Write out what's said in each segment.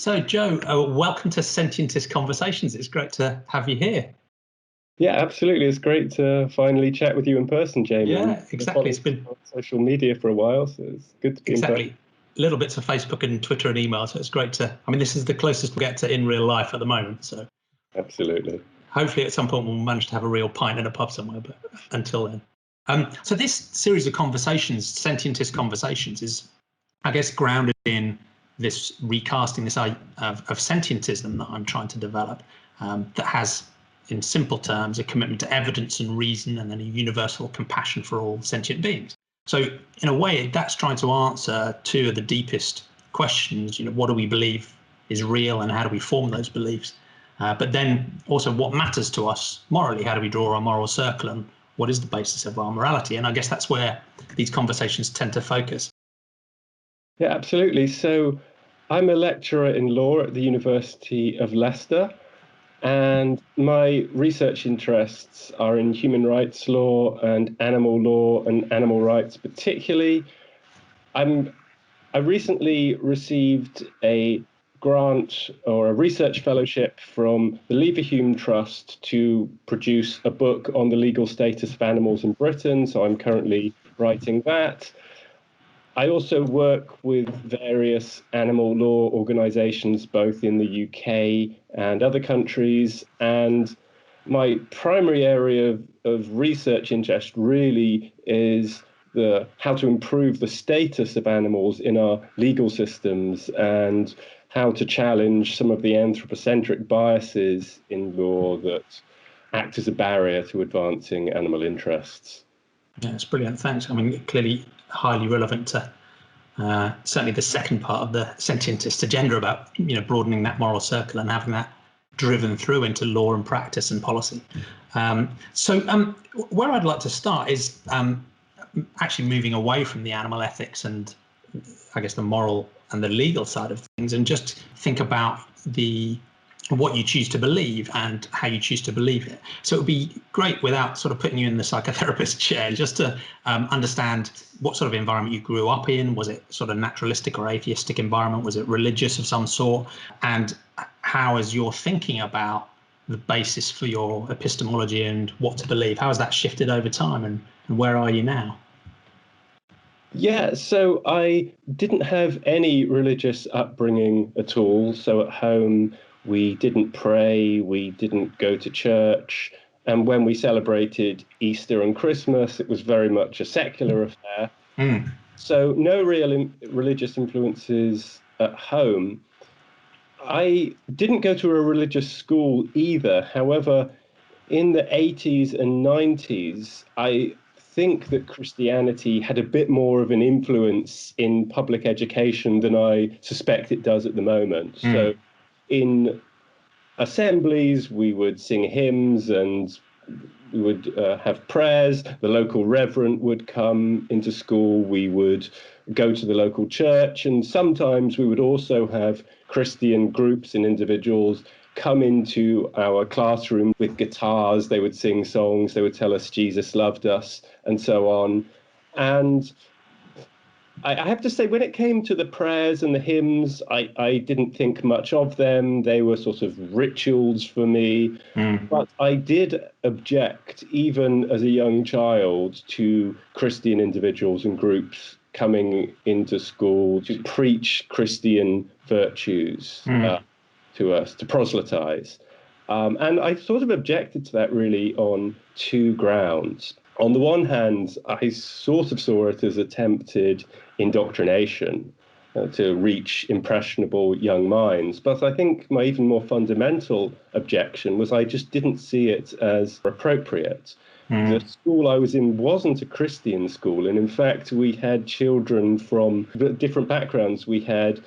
So, Joe, welcome to Sentientist Conversations. It's great to have you here. Yeah, absolutely. It's great to finally chat with you in person, Jamie. Yeah, exactly. It's been on social media for a while, so it's good to be in touch. Little bits of Facebook and Twitter and email, so it's great to. I mean, this is the closest we get to in real life at the moment. So, absolutely. Hopefully, at some point, we'll manage to have a real pint in a pub somewhere. But until then, so this series of conversations, Sentientist Conversations, is, I guess, grounded in this recasting this of sentientism that I'm trying to develop, that has, in simple terms, a commitment to evidence and reason, and then a universal compassion for all sentient beings. So, in a way, that's trying to answer two of the deepest questions. What do we believe is real, and how do we form those beliefs? But then also, what matters to us morally? How do we draw our moral circle, and what is the basis of our morality? And I guess that's where these conversations tend to focus. Yeah, absolutely. So, I'm a lecturer in law at the University of Leicester. And my research interests are in human rights law and animal rights particularly. I recently received a grant or a research fellowship from the Leverhulme Trust to produce a book on the legal status of animals in Britain. So I'm currently writing that. I also work with various animal law organisations, both in the UK and other countries. And my primary area of research interest really is how to improve the status of animals in our legal systems and how to challenge some of the anthropocentric biases in law that act as a barrier to advancing animal interests. Yeah, that's brilliant. Thanks. I mean, clearly highly relevant to certainly the second part of the sentientist agenda about broadening that moral circle and having that driven through into law and practice and policy. So where I'd like to start is actually moving away from the animal ethics and I guess the moral and the legal side of things, and just think about what you choose to believe and how you choose to believe it. So it would be great, without sort of putting you in the psychotherapist chair, just to understand what sort of environment you grew up in. Was it sort of naturalistic or atheistic environment? Was it religious of some sort? And how is your thinking about the basis for your epistemology and what to believe? How has that shifted over time, and where are you now? Yeah, so I didn't have any religious upbringing at all. So at home, we didn't pray, we didn't go to church. And when we celebrated Easter and Christmas, it was very much a secular affair. So no real religious influences at home. I didn't go to a religious school either. However, in the 80s and 90s, I think that Christianity had a bit more of an influence in public education than I suspect it does at the moment. So in assemblies, we would sing hymns and we would have prayers. The local reverend would come into school. We would go to the local church. And sometimes we would also have Christian groups and individuals come into our classroom with guitars. They would sing songs. They would tell us Jesus loved us and so on. And I have to say, when it came to the prayers and the hymns, I didn't think much of them. They were sort of rituals for me. But I did object, even as a young child, to Christian individuals and groups coming into school to preach Christian virtues to us, to proselytize. And I sort of objected to that really on two grounds. On the one hand, I sort of saw it as attempted indoctrination to reach impressionable young minds. But I think my even more fundamental objection was I just didn't see it as appropriate. The school I was in wasn't a Christian school. And in fact, we had children from different backgrounds. We had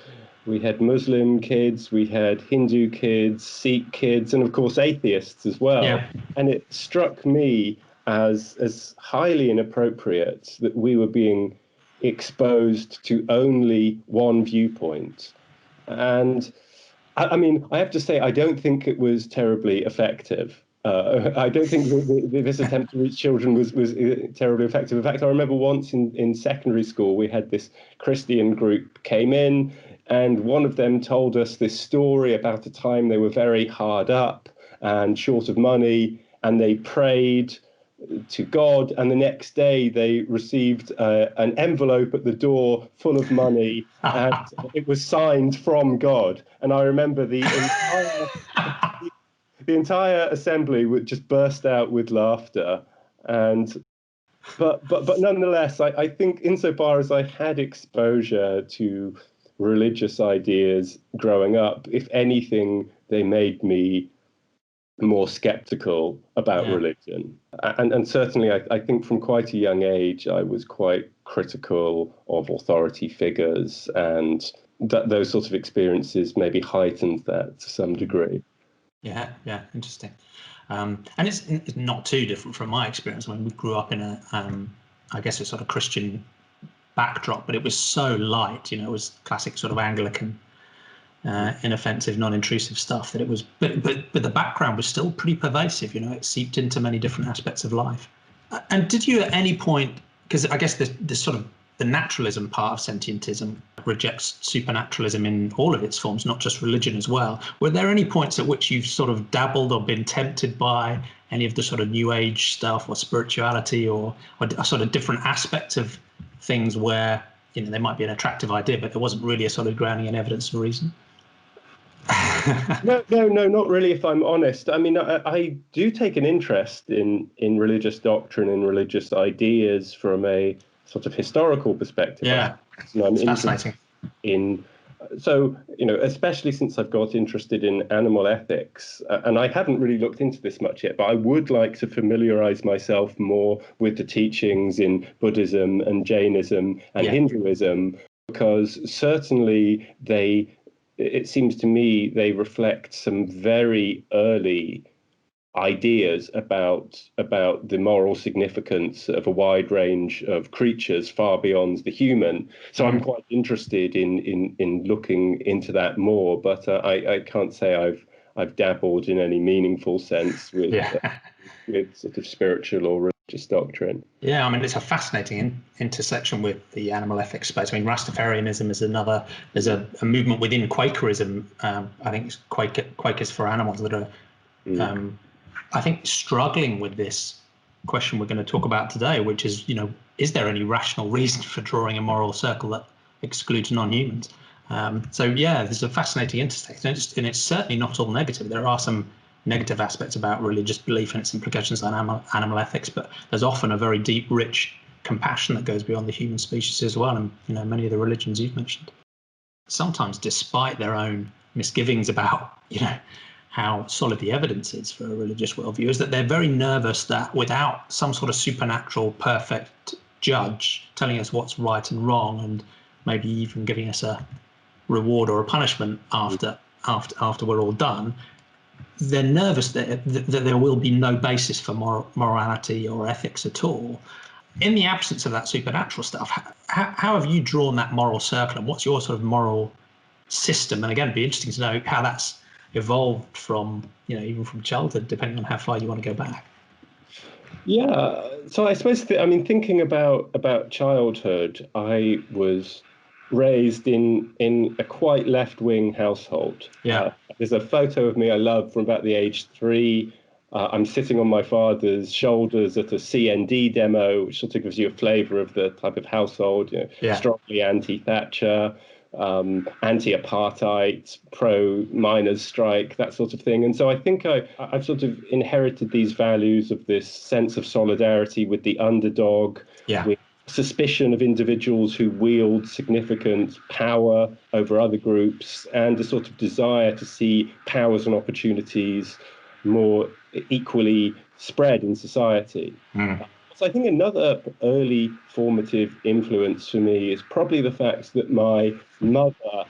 Muslim kids, we had Hindu kids, Sikh kids, and of course atheists as well. Yeah. And it struck me as highly inappropriate that we were being exposed to only one viewpoint. And I mean, I have to say, I don't think it was terribly effective. I don't think this attempt to reach children was terribly effective. In fact, I remember once in secondary school, we had this Christian group came in, and one of them told us this story about a time they were very hard up and short of money, and they prayed to God, and the next day they received an envelope at the door full of money, and it was signed from God. And I remember the entire assembly would just burst out with laughter. And but nonetheless, I think insofar as I had exposure to religious ideas growing up, if anything, they made me more skeptical about religion. And certainly I think from quite a young age, I was quite critical of authority figures, and that those sorts of experiences maybe heightened that to some degree. Yeah, interesting. And it's not too different from my experience. When we grew up in a, I guess, a sort of Christian backdrop, but it was so light, it was classic sort of Anglican, inoffensive, non-intrusive stuff that it was, but the background was still pretty pervasive, it seeped into many different aspects of life. And did you at any point, because I guess this sort of the naturalism part of sentientism rejects supernaturalism in all of its forms, not just religion as well. Were there any points at which you've sort of dabbled or been tempted by any of the sort of new age stuff or spirituality or sort of different aspects of things where, there might be an attractive idea, but there wasn't really a solid grounding in evidence and reason? No, not really, if I'm honest. I mean, I do take an interest in religious doctrine and religious ideas from a sort of historical perspective. Yeah, I'm it's fascinating. So, especially since I've got interested in animal ethics, and I haven't really looked into this much yet, but I would like to familiarize myself more with the teachings in Buddhism and Jainism and Hinduism, because certainly it seems to me they reflect some very early ideas about the moral significance of a wide range of creatures far beyond the human. So I'm quite interested in looking into that more, but I can't say I've dabbled in any meaningful sense with sort of spiritual or religious doctrine. Yeah, I mean, it's a fascinating intersection with the animal ethics space. I mean, Rastafarianism is another. There's a movement within Quakerism. I think it's Quakers for animals that are, I think, struggling with this question we're going to talk about today, which is, is there any rational reason for drawing a moral circle that excludes non-humans? So yeah, there's a fascinating intersection, and it's certainly not all negative. There are some negative aspects about religious belief and its implications on animal ethics, but there's often a very deep, rich compassion that goes beyond the human species as well, and many of the religions you've mentioned, sometimes despite their own misgivings about how solid the evidence is for a religious worldview, is that they're very nervous that without some sort of supernatural perfect judge telling us what's right and wrong, and maybe even giving us a reward or a punishment after we're all done, they're nervous that there will be no basis for morality or ethics at all. In the absence of that supernatural stuff, how have you drawn that moral circle, and what's your sort of moral system? And again, it'd be interesting to know how that's evolved from, even from childhood, depending on how far you want to go back. Yeah, so I suppose, thinking about childhood, I was raised in a quite left-wing household. There's a photo of me I love from about the age 3. I'm sitting on my father's shoulders at a CND demo, which sort of gives you a flavour of the type of household, strongly anti-Thatcher, anti-apartheid, pro-miners' strike, that sort of thing. And so I think I've sort of inherited these values of this sense of solidarity with the underdog, with suspicion of individuals who wield significant power over other groups, and a sort of desire to see powers and opportunities more equally spread in society. So I think another early formative influence for me is probably the fact that my mother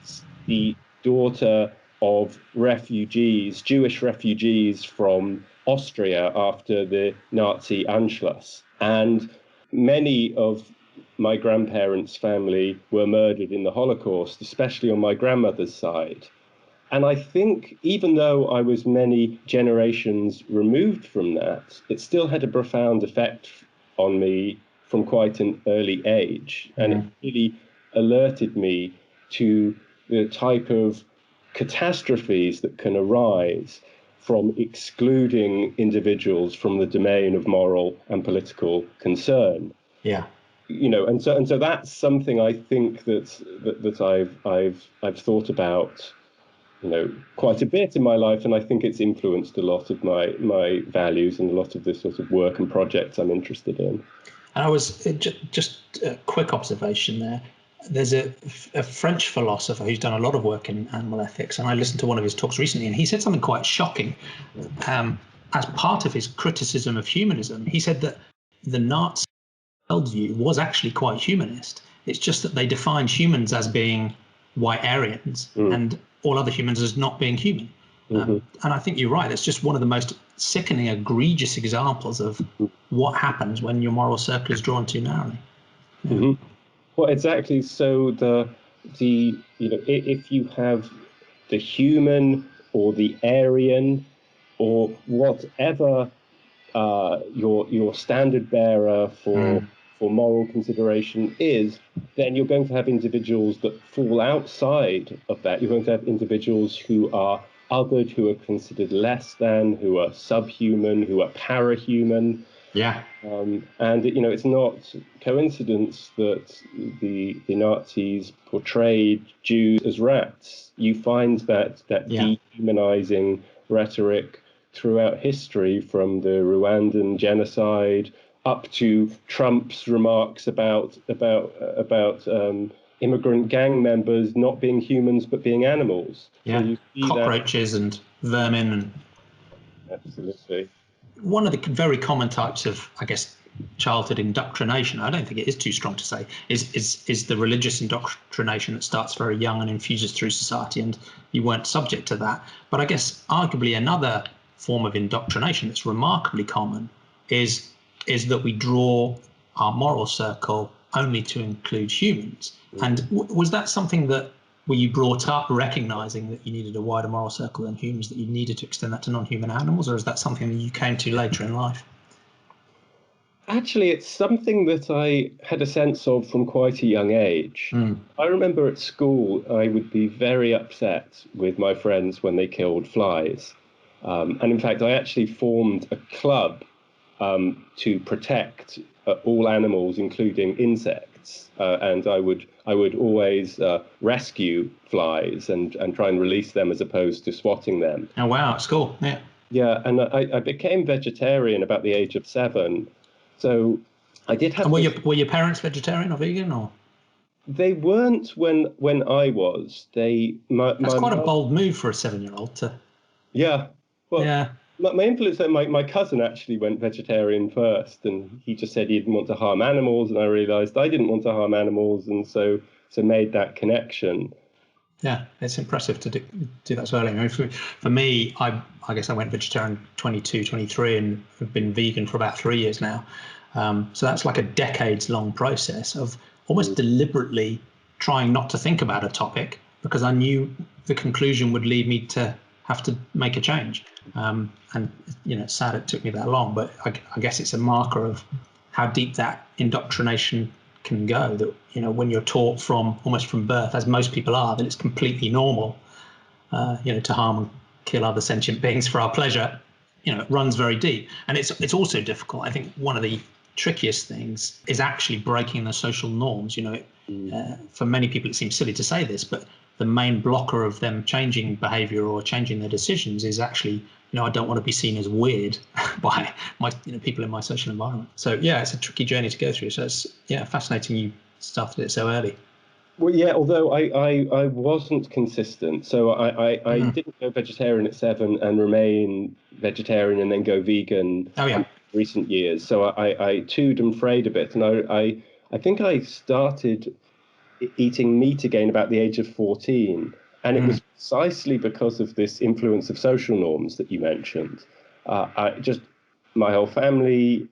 is the daughter of refugees, Jewish refugees from Austria after the Nazi Anschluss. And many of my grandparents' family were murdered in the Holocaust, especially on my grandmother's side. And I think even though I was many generations removed from that, it still had a profound effect on me from quite an early age. And it really alerted me to the type of catastrophes that can arise from excluding individuals from the domain of moral and political concern. Yeah. And so that's something I think that I've thought about, quite a bit in my life, and I think it's influenced a lot of my values and a lot of the sort of work and projects I'm interested in. And I was just a quick observation there. There's a French philosopher who's done a lot of work in animal ethics, and I listened to one of his talks recently, and he said something quite shocking. As part of his criticism of humanism, he said that the Nazi worldview was actually quite humanist. It's just that they defined humans as being white Aryans and all other humans as not being human. And I think you're right. It's just one of the most sickening, egregious examples of what happens when your moral circle is drawn too narrowly. Well, exactly. So if you have the human or the Aryan or whatever your standard bearer for moral consideration is, then you're going to have individuals that fall outside of that. You're going to have individuals who are othered, who are considered less than, who are subhuman, who are parahuman. Yeah. And it's not coincidence that the Nazis portrayed Jews as rats. You find that dehumanizing rhetoric throughout history, from the Rwandan genocide up to Trump's remarks about immigrant gang members not being humans but being animals. Yeah, so you see cockroaches and vermin. And absolutely. One of the very common types of, I guess, childhood indoctrination, I don't think it is too strong to say, is the religious indoctrination that starts very young and infuses through society, and you weren't subject to that. But I guess arguably another form of indoctrination that's remarkably common is that we draw our moral circle only to include humans. And was that something that, were you brought up recognizing that you needed a wider moral circle than humans, that you needed to extend that to non-human animals, or is that something that you came to later in life? Actually, it's something that I had a sense of from quite a young age. I remember at school, I would be very upset with my friends when they killed flies. And in fact, I actually formed a club to protect all animals, including insects. And I would always rescue flies and try and release them as opposed to swatting them. Oh, wow, at school, yeah. Yeah, and I became vegetarian about the age of 7. So I did have. And were your parents vegetarian or vegan, or? They weren't when I was. That's quite a bold move for a 7-year-old to. Yeah. Well, yeah. My influence, my cousin actually went vegetarian first, and he just said he didn't want to harm animals, and I realised I didn't want to harm animals, and so made that connection. Yeah, it's impressive to do that so early. I mean, for me, I guess I went vegetarian 22, 23, and have been vegan for about 3 years now. So that's like a decades-long process of almost deliberately trying not to think about a topic, because I knew the conclusion would lead me to have to make a change. And it's sad it took me that long, but I guess it's a marker of how deep that indoctrination can go, that when you're taught almost from birth, as most people are, that it's completely normal to harm and kill other sentient beings for our pleasure. It runs very deep, and it's also difficult. I think one of the trickiest things is actually breaking the social norms. For many people it seems silly to say this, but the main blocker of them changing behavior or changing their decisions is actually, I don't want to be seen as weird by my people in my social environment. So yeah, it's a tricky journey to go through. So it's fascinating you started it so early. Well, yeah, although I wasn't consistent. So I didn't go vegetarian at 7 and remain vegetarian and then go vegan in recent years. So I toed and frayed a bit. And I think I started eating meat again about the age of 14. And it was precisely because of this influence of social norms that you mentioned. My whole family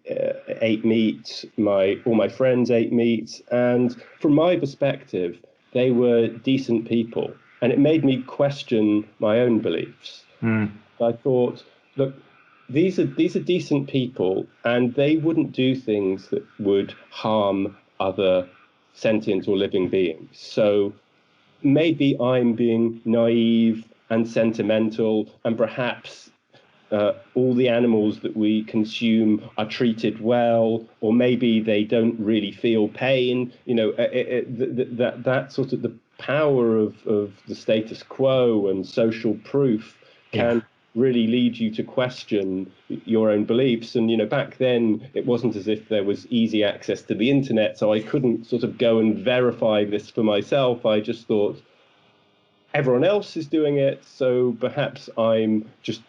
ate meat. All my friends ate meat, and from my perspective, they were decent people. And it made me question my own beliefs. Mm. I thought, look, these are decent people, and they wouldn't do things that would harm other sentient or living beings. So maybe I'm being naive and sentimental, and perhaps all the animals that we consume are treated well, or maybe they don't really feel pain. That sort of the power of the status quo and social proof can really lead you to question your own beliefs. And back then it wasn't as if there was easy access to the internet, so I couldn't sort of go and verify this for myself. I just thought everyone else is doing it, so perhaps I'm just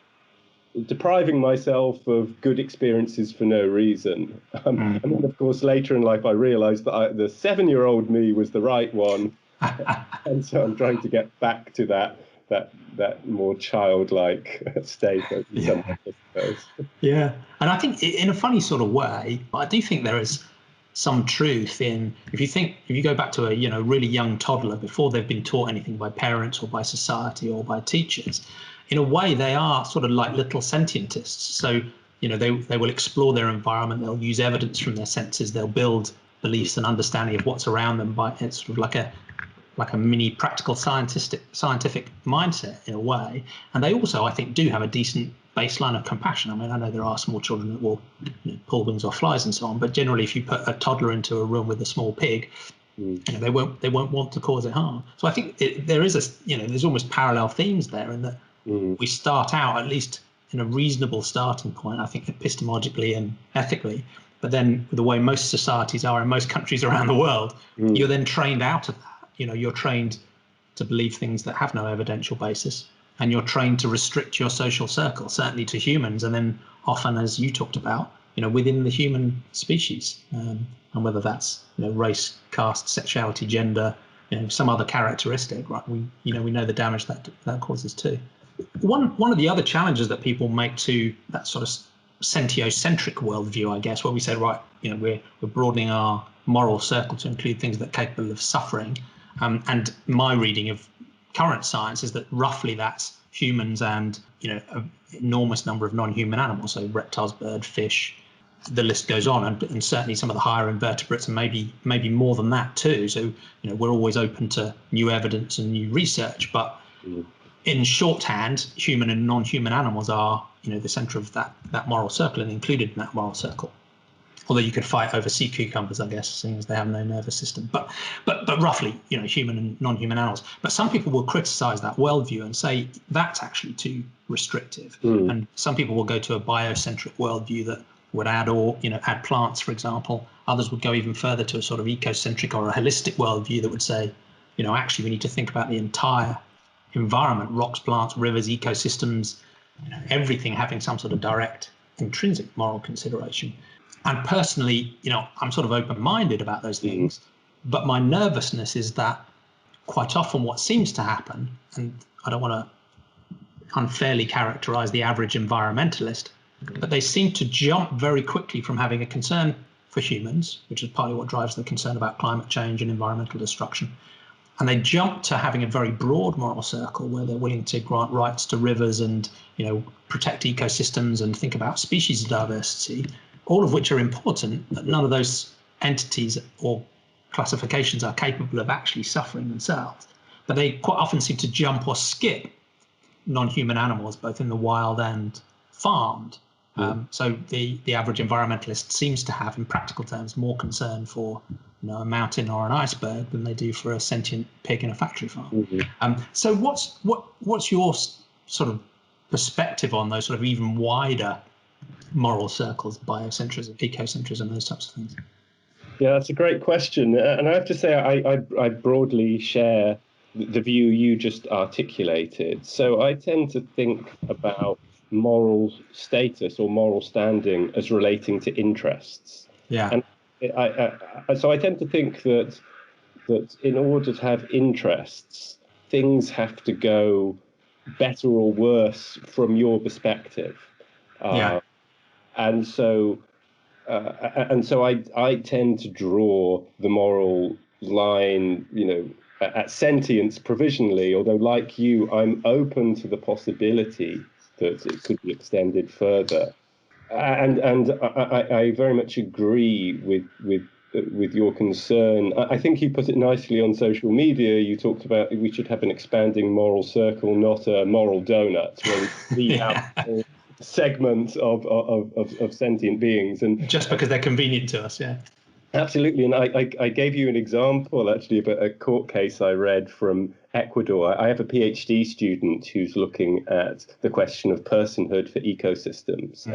depriving myself of good experiences for no reason. And then, of course, later in life, I realized that the 7-year-old me was the right one. And so I'm trying to get back to that more childlike state. Yeah. And I think in a funny sort of way, I do think there is some truth in, if you go back to a really young toddler before they've been taught anything by parents or by society or by teachers, in a way they are sort of like little sentientists. So they will explore their environment, they'll use evidence from their senses, they'll build beliefs and understanding of what's around them by it's sort of like a mini practical scientific mindset in a way. And they also, I think, do have a decent baseline of compassion. I mean, I know there are small children that will pull wings off flies and so on, but generally if you put a toddler into a room with a small pig, they won't want to cause it harm. So I think there is there's almost parallel themes there in that we start out, at least in a reasonable starting point, I think epistemologically and ethically, but then the way most societies are in most countries around the world, you're then trained out of that. You're trained to believe things that have no evidential basis, and you're trained to restrict your social circle, certainly to humans, and then often, as you talked about, within the human species, and whether that's race, caste, sexuality, gender, some other characteristic, right? We know the damage that causes too. One of the other challenges that people make to that sort of sentiocentric worldview, I guess, where we say, right, we're broadening our moral circle to include things that are capable of suffering. And my reading of current science is that roughly that's humans and an enormous number of non-human animals, so reptiles, birds, fish, the list goes on, and certainly some of the higher invertebrates, and maybe more than that too. So we're always open to new evidence and new research, but in shorthand, human and non-human animals are the centre of that moral circle and included in that moral circle. Although you could fight over sea cucumbers, I guess, seeing as they have no nervous system. But roughly, human and non-human animals. But some people will criticise that worldview and say that's actually too restrictive. And some people will go to a biocentric worldview that would add plants, for example. Others would go even further to a sort of ecocentric or a holistic worldview that would say, actually we need to think about the entire environment, rocks, plants, rivers, ecosystems, everything having some sort of direct intrinsic moral consideration. And personally, I'm sort of open-minded about those things, but my nervousness is that quite often what seems to happen, and I don't want to unfairly characterize the average environmentalist, but they seem to jump very quickly from having a concern for humans, which is partly what drives the concern about climate change and environmental destruction. And they jump to having a very broad moral circle where they're willing to grant rights to rivers and, protect ecosystems and think about species diversity, all of which are important, but none of those entities or classifications are capable of actually suffering themselves. But they quite often seem to jump or skip non-human animals, both in the wild and farmed. So the average environmentalist seems to have, in practical terms, more concern for a mountain or an iceberg than they do for a sentient pig in a factory farm. So what's your sort of perspective on those sort of even wider moral circles, biocentrism, ecocentrism, those types of things? Yeah, that's a great question. And I have to say, I broadly share the view you just articulated. So I tend to think about moral status or moral standing as relating to interests. Yeah. And so I tend to think that in order to have interests, things have to go better or worse from your perspective. And so I tend to draw the moral line, at sentience provisionally, although like you, I'm open to the possibility that it could be extended further. And I very much agree with your concern. I think you put it nicely on social media. You talked about we should have an expanding moral circle, not a moral donut, where we leave out segments of sentient beings. And just because they're convenient to us, yeah. Absolutely. And I gave you an example, actually, of a court case I read from Ecuador. I have a PhD student who's looking at the question of personhood for ecosystems.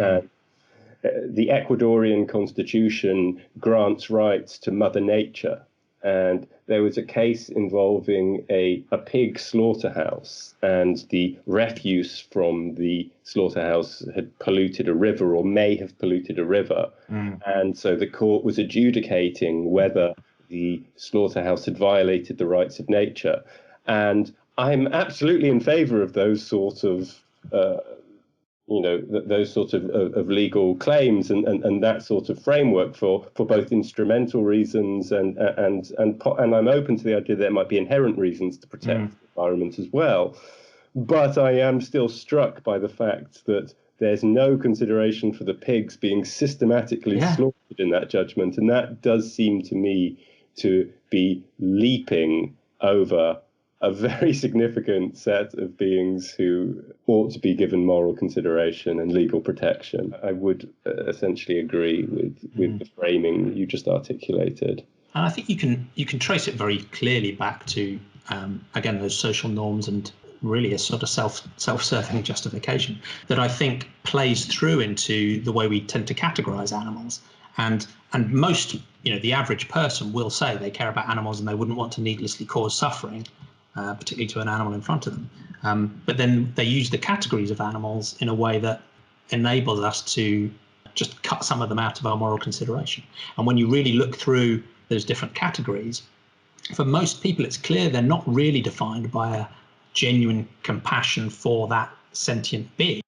The Ecuadorian constitution grants rights to Mother Nature. And there was a case involving a pig slaughterhouse, and the refuse from the slaughterhouse had polluted a river, or may have polluted a river. And so the court was adjudicating whether the slaughterhouse had violated the rights of nature. And I'm absolutely in favor of those sorts of those sort of legal claims and that sort of framework for both instrumental reasons and I'm open to the idea there might be inherent reasons to protect the environment as well. But I am still struck by the fact that there's no consideration for the pigs being systematically slaughtered in that judgment, and that does seem to me to be leaping over a very significant set of beings who ought to be given moral consideration and legal protection. I would essentially agree with the framing you just articulated. And I think you can trace it very clearly back to, again, those social norms and really a sort of self-serving justification that I think plays through into the way we tend to categorize animals. And most, the average person will say they care about animals and they wouldn't want to needlessly cause suffering, particularly to an animal in front of them. But then they use the categories of animals in a way that enables us to just cut some of them out of our moral consideration. And when you really look through those different categories, for most people, it's clear they're not really defined by a genuine compassion for that sentient being,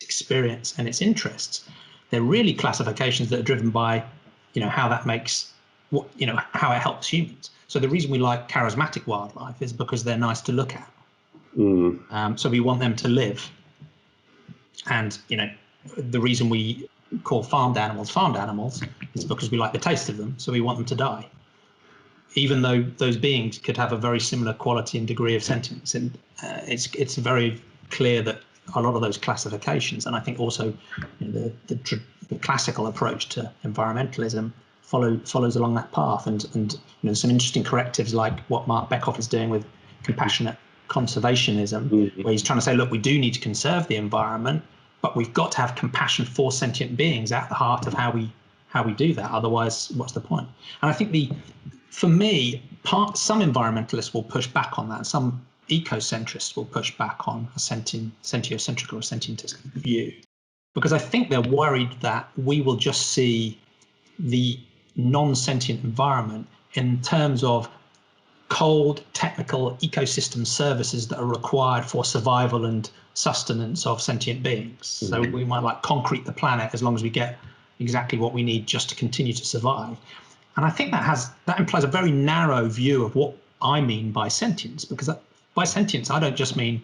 experience and its interests. They're really classifications that are driven by, how that makes, how it helps humans. So the reason we like charismatic wildlife is because they're nice to look at. So we want them to live. And, the reason we call farmed animals is because we like the taste of them. So we want them to die, even though those beings could have a very similar quality and degree of sentience. And it's very clear that a lot of those classifications, and I think also the classical approach to environmentalism follows along that path, and some interesting correctives like what Mark Beckhoff is doing with compassionate conservationism, where he's trying to say, look, we do need to conserve the environment, but we've got to have compassion for sentient beings at the heart of how we do that. Otherwise, what's the point? And I think for me, some environmentalists will push back on that, and some ecocentrists will push back on a sentiocentric or a sentientist view, because I think they're worried that we will just see the non-sentient environment in terms of cold, technical ecosystem services that are required for survival and sustenance of sentient beings. So we might concrete the planet as long as we get exactly what we need just to continue to survive. And I think that implies a very narrow view of what I mean by sentience, because by sentience, I don't just mean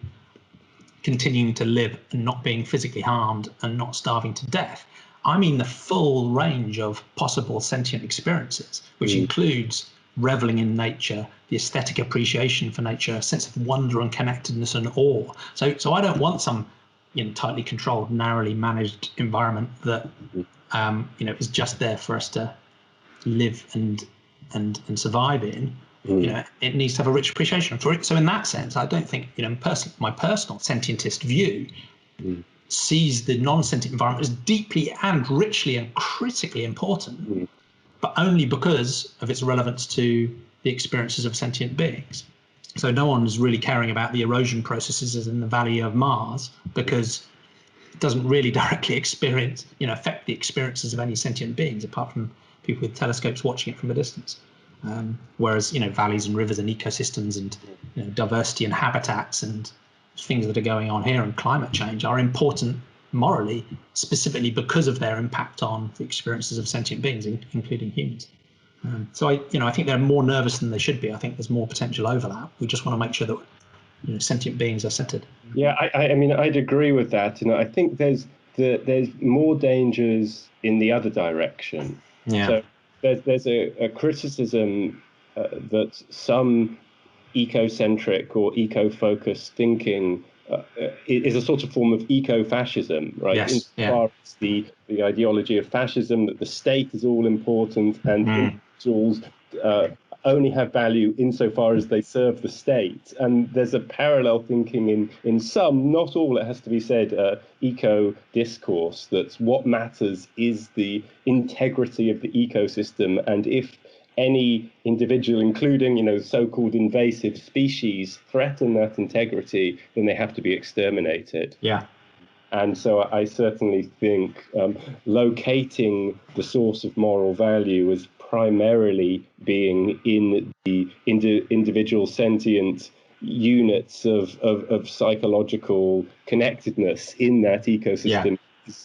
continuing to live and not being physically harmed and not starving to death. I mean the full range of possible sentient experiences, which includes reveling in nature, the aesthetic appreciation for nature, a sense of wonder and connectedness and awe. So I don't want some tightly controlled, narrowly managed environment that is just there for us to live and survive in. It needs to have a rich appreciation for it. So in that sense, I don't think my personal sentientist view sees the non-sentient environment as deeply and richly and critically important, but only because of its relevance to the experiences of sentient beings. So no one is really caring about the erosion processes in the Valley of Mars, because it doesn't really directly affect the experiences of any sentient beings, apart from people with telescopes watching it from a distance. Whereas valleys and rivers and ecosystems and diversity and habitats and things that are going on here and climate change are important morally, specifically because of their impact on the experiences of sentient beings, including humans. So I think they're more nervous than they should be. I think there's more potential overlap. We just want to make sure that sentient beings are centered. Yeah, I mean, I'd agree with that. I think there's more dangers in the other direction. Yeah. So there's a criticism that some ecocentric or eco-focused thinking is a sort of form of eco-fascism, right? Yes. Insofar as the ideology of fascism, that the state is all important and individuals only have value insofar as they serve the state. And there's a parallel thinking in some, not all, it has to be said, eco discourse, that what matters is the integrity of the ecosystem. And if any individual, including, so-called invasive species, threaten that integrity, then they have to be exterminated. Yeah. And so I certainly think locating the source of moral value as primarily being in the individual sentient units of psychological connectedness in that ecosystem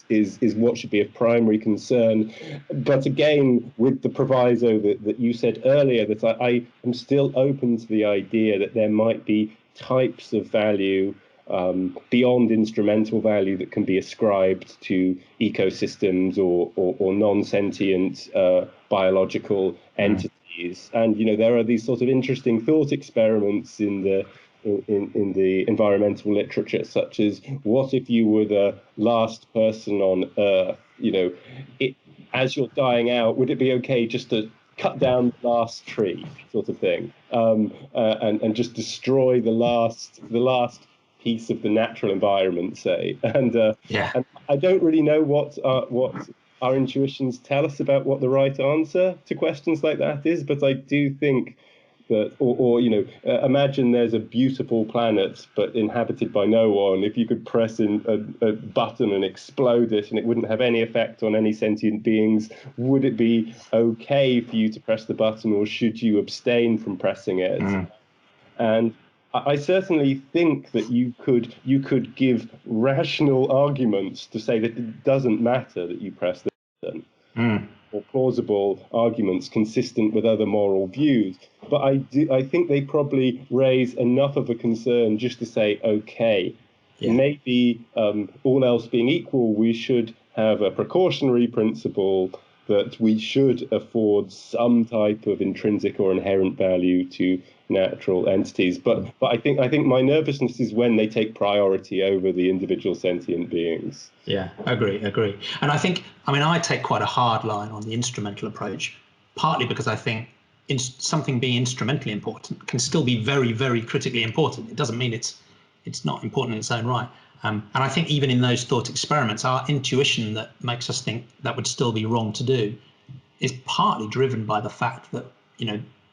is what should be of primary concern. But again, with the proviso that you said earlier, that I am still open to the idea that there might be types of value beyond instrumental value that can be ascribed to ecosystems or non-sentient biological entities. And there are these sort of interesting thought experiments in the environmental literature, such as, what if you were the last person on Earth? As you're dying out, would it be okay just to cut down the last tree, sort of thing, and just destroy the last piece of the natural environment, say? And I don't really know what our intuitions tell us about what the right answer to questions like that is, but I do think that, imagine there's a beautiful planet but inhabited by no one. If you could press in a button and explode it and it wouldn't have any effect on any sentient beings, would it be okay for you to press the button, or should you abstain from pressing it? And I certainly think that you could give rational arguments to say that it doesn't matter that you press the button, or plausible arguments consistent with other moral views. But I think they probably raise enough of a concern just to say, okay, maybe all else being equal, we should have a precautionary principle that we should afford some type of intrinsic or inherent value to natural entities. But I think my nervousness is when they take priority over the individual sentient beings. Yeah, agree. And I think, I take quite a hard line on the instrumental approach, partly because I think something being instrumentally important can still be very, very critically important. It doesn't mean it's not important in its own right. And I think even in those thought experiments, our intuition that makes us think that would still be wrong to do is partly driven by the fact that,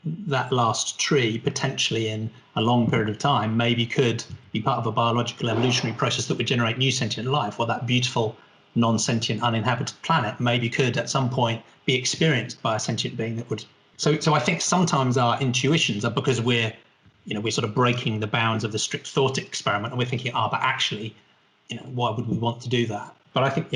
that last tree potentially in a long period of time maybe could be part of a biological evolutionary process that would generate new sentient life, or that beautiful non-sentient uninhabited planet maybe could at some point be experienced by a sentient being that would. So I think sometimes our intuitions are because we're sort of breaking the bounds of the strict thought experiment, and we're thinking, but actually, why would we want to do that? But I think,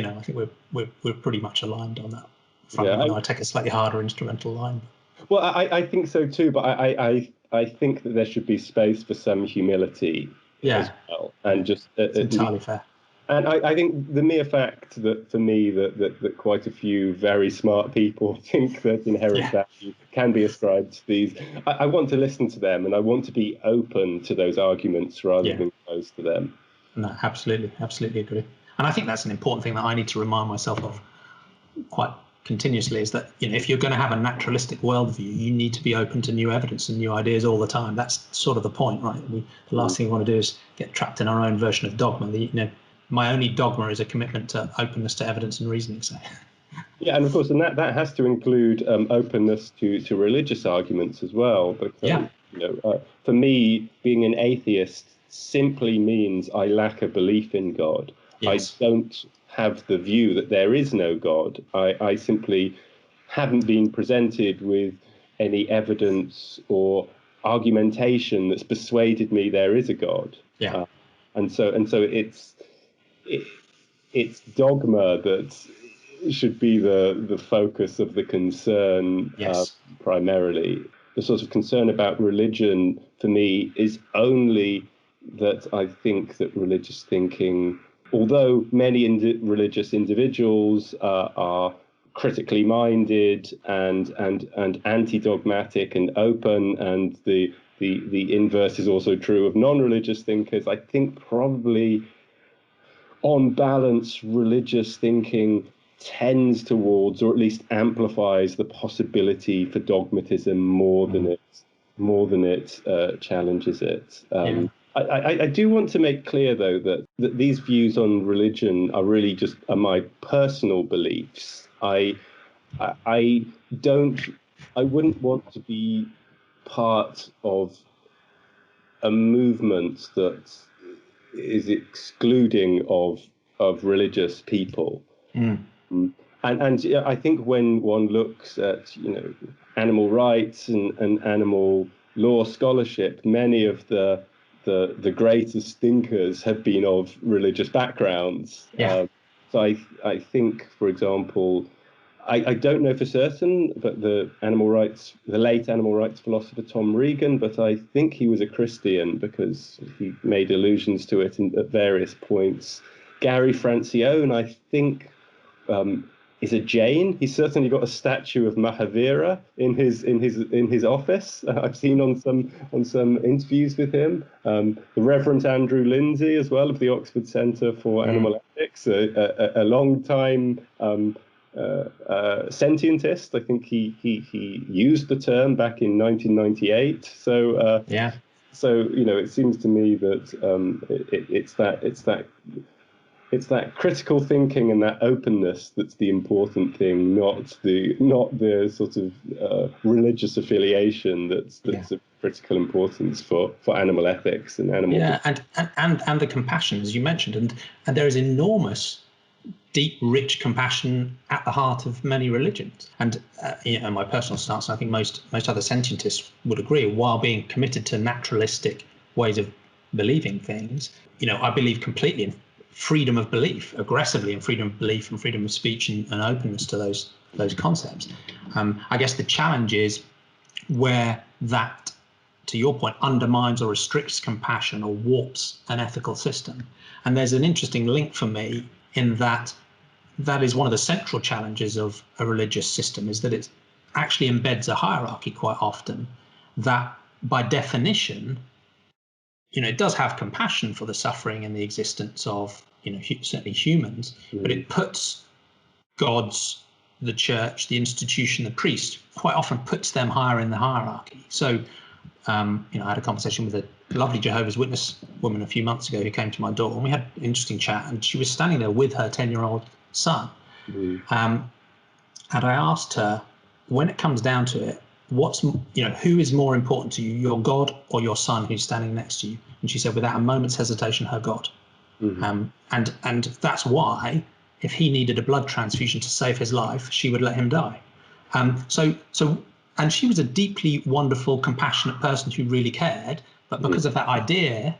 we're pretty much aligned on that front. I take a slightly harder instrumental line. Well, I think so too, but I think that there should be space for some humility as well, and just it's entirely fair. And I think the mere fact that, for me, that quite a few very smart people think that inherent value can be ascribed to these, I want to listen to them, and I want to be open to those arguments rather than close to them. No, absolutely agree. And I think that's an important thing that I need to remind myself of quite continuously, is that if you're going to have a naturalistic worldview, you need to be open to new evidence and new ideas all the time. That's sort of the point, right? The last thing we want to do is get trapped in our own version of dogma. My only dogma is a commitment to openness to evidence and reasoning. So. Yeah, and of course, and that has to include openness to religious arguments as well. Because, for me, being an atheist simply means I lack a belief in God. Yes. I don't have the view that there is no God. I simply haven't been presented with any evidence or argumentation that's persuaded me there is a God. Yeah. And so it's dogma that should be the focus of the concern. Yes. primarily. The sort of concern about religion for me is only that I think that religious thinking, although many religious individuals are critically minded and anti-dogmatic and open, and the inverse is also true of non-religious thinkers, I think probably on balance religious thinking tends towards, or at least amplifies, the possibility for dogmatism more than it challenges it. I do want to make clear, though, that these views on religion are really just my personal beliefs. I wouldn't want to be part of a movement that is excluding of religious people. And I think when one looks at animal rights and animal law scholarship, many of the greatest thinkers have been of religious backgrounds. So I think, for example, I don't know for certain, but the late animal rights philosopher Tom Regan, but I think he was a Christian because he made allusions to it at various points. Gary Francione, I think, is a Jain. He's certainly got a statue of Mahavira in his office. I've seen on some interviews with him. The Reverend Andrew Lindsay, as well, of the Oxford Centre for Animal Ethics, a long time Sentientist. I think he used the term back in 1998. So it seems to me that it's that critical thinking and that openness that's the important thing, not the sort of religious affiliation that's of critical importance for animal ethics and animal. And the compassion, as you mentioned, and there is enormous, deep, rich compassion at the heart of many religions. And my personal stance, I think most other sentientists would agree, while being committed to naturalistic ways of believing things, I believe completely in freedom of belief, aggressively in freedom of belief and freedom of speech and openness to those concepts. I guess the challenge is where that, to your point, undermines or restricts compassion or warps an ethical system. And there's an interesting link for me in that is one of the central challenges of a religious system, is that it actually embeds a hierarchy quite often that, by definition, it does have compassion for the suffering and the existence of, certainly humans, but it puts gods, the church, the institution, the priest, quite often puts them higher in the hierarchy. So, I had a conversation with a lovely Jehovah's Witness woman a few months ago who came to my door, and we had an interesting chat, and she was standing there with her 10-year-old son. And I asked her, when it comes down to it, who is more important to you, your God or your son who's standing next to you? And she said, without a moment's hesitation, her God. And that's why, if he needed a blood transfusion to save his life, she would let him die. And she was a deeply wonderful, compassionate person who really cared. But because of that idea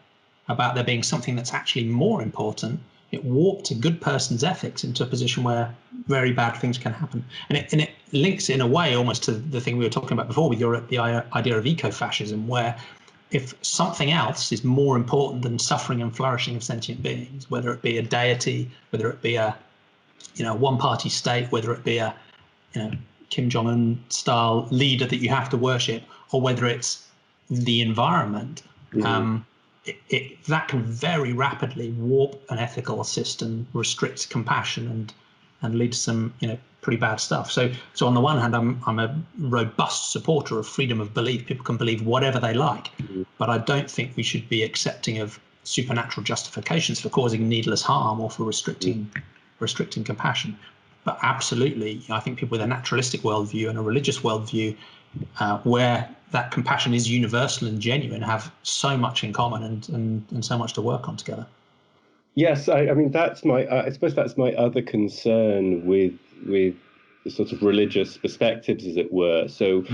about there being something that's actually more important, it warped a good person's ethics into a position where very bad things can happen. And it links in a way almost to the thing we were talking about before with the idea of Eco-Fascism, where if something else is more important than suffering and flourishing of sentient beings, whether it be a deity, whether it be a one-party state, whether it be a Kim Jong-un style leader that you have to worship, or whether it's the environment, that can very rapidly warp an ethical system, restrict compassion, and lead to some pretty bad stuff. So on the one hand, I'm a robust supporter of freedom of belief. People can believe whatever they like, but I don't think we should be accepting of supernatural justifications for causing needless harm or for restricting compassion. But absolutely, I think people with a naturalistic worldview and a religious worldview, where that compassion is universal and genuine, have so much in common and so much to work on together. Yes, I mean I suppose that's my other concern with the sort of religious perspectives, as it were. So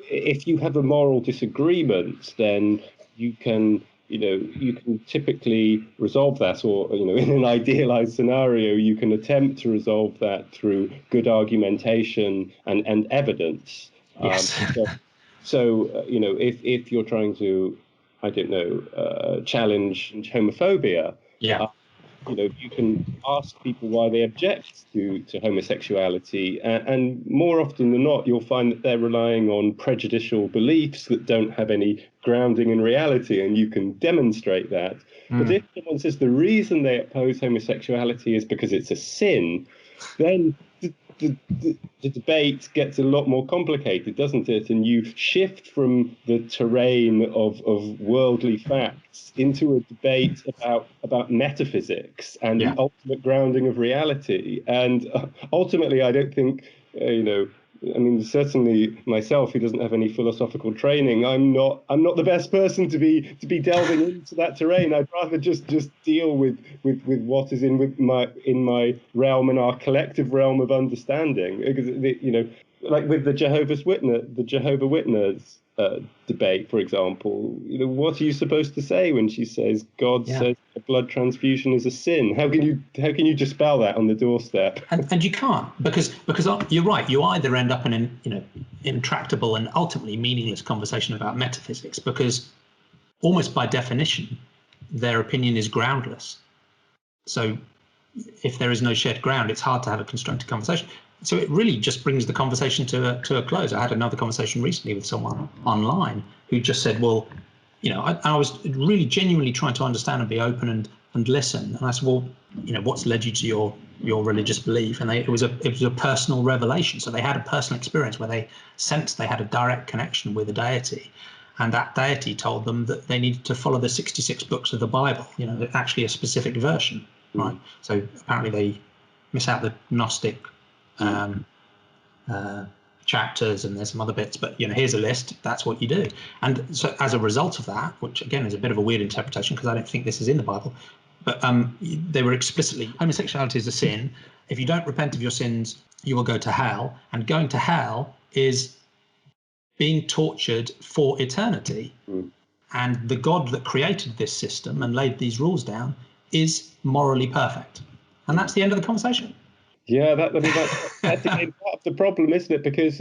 if you have a moral disagreement, then you can typically resolve that, or in an idealized scenario, you can attempt to resolve that through good argumentation and evidence. Yes. If you're trying to, I don't know, challenge homophobia, Yeah. You can ask people why they object to homosexuality, and more often than not, you'll find that they're relying on prejudicial beliefs that don't have any grounding in reality, and you can demonstrate that. But if someone says the reason they oppose homosexuality is because it's a sin, then the debate gets a lot more complicated, doesn't it? And you shift from the terrain of worldly facts into a debate about metaphysics and the ultimate grounding of reality. And ultimately, I don't think, I mean, certainly myself, who doesn't have any philosophical training, I'm not the best person to be delving into that terrain. I'd rather just deal with what is in my realm and our collective realm of understanding. Because like with the Jehovah Witness debate, for example, what are you supposed to say when she says God says a blood transfusion is a sin? How can you dispel that on the doorstep? And you can't, because you're right. You either end up in an intractable and ultimately meaningless conversation about metaphysics, because almost by definition their opinion is groundless. So if there is no shared ground, it's hard to have a constructive conversation. So it really just brings the conversation to a close. I had another conversation recently with someone online who just said, well, I was really genuinely trying to understand and be open and listen. And I said, well, what's led you to your religious belief? And it was a personal revelation. So they had a personal experience where they sensed they had a direct connection with a deity. And that deity told them that they needed to follow the 66 books of the Bible, actually a specific version, right? So apparently they miss out the Gnostic chapters, and there's some other bits, but here's a list, that's what you do. And so as a result of that, which again is a bit of a weird interpretation because I don't think this is in the Bible, but they were explicitly, homosexuality is a sin. If you don't repent of your sins, you will go to hell, and going to hell is being tortured for eternity. And the God that created this system and laid these rules down is morally perfect. And that's the end of the conversation. Yeah, that's again part of the problem, isn't it? Because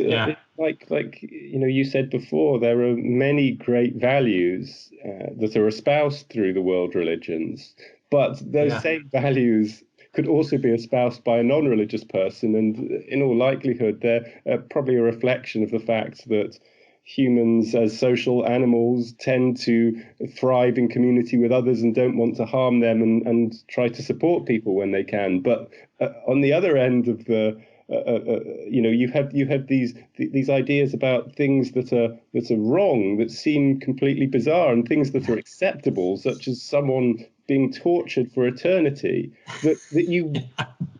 like you said before, there are many great values that are espoused through the world religions, but those same values could also be espoused by a non-religious person, and in all likelihood, they're probably a reflection of the fact that humans as social animals tend to thrive in community with others and don't want to harm them and try to support people when they can. But on the other end of the, you have these ideas about things that are wrong, that seem completely bizarre, and things that are acceptable, such as someone being tortured for eternity, that you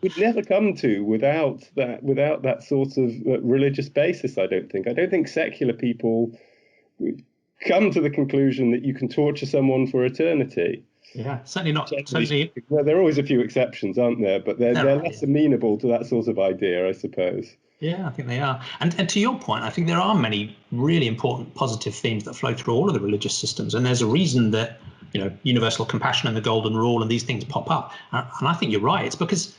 would never come to without that sort of religious basis. I don't think secular people would come to the conclusion that you can torture someone for eternity. Yeah, certainly not. Well, there are always a few exceptions, aren't there? But they're less amenable to that sort of idea, I suppose. Yeah, I think they are. And to your point, I think there are many really important positive themes that flow through all of the religious systems. And there's a reason that, universal compassion and the golden rule and these things pop up. And I think you're right. It's because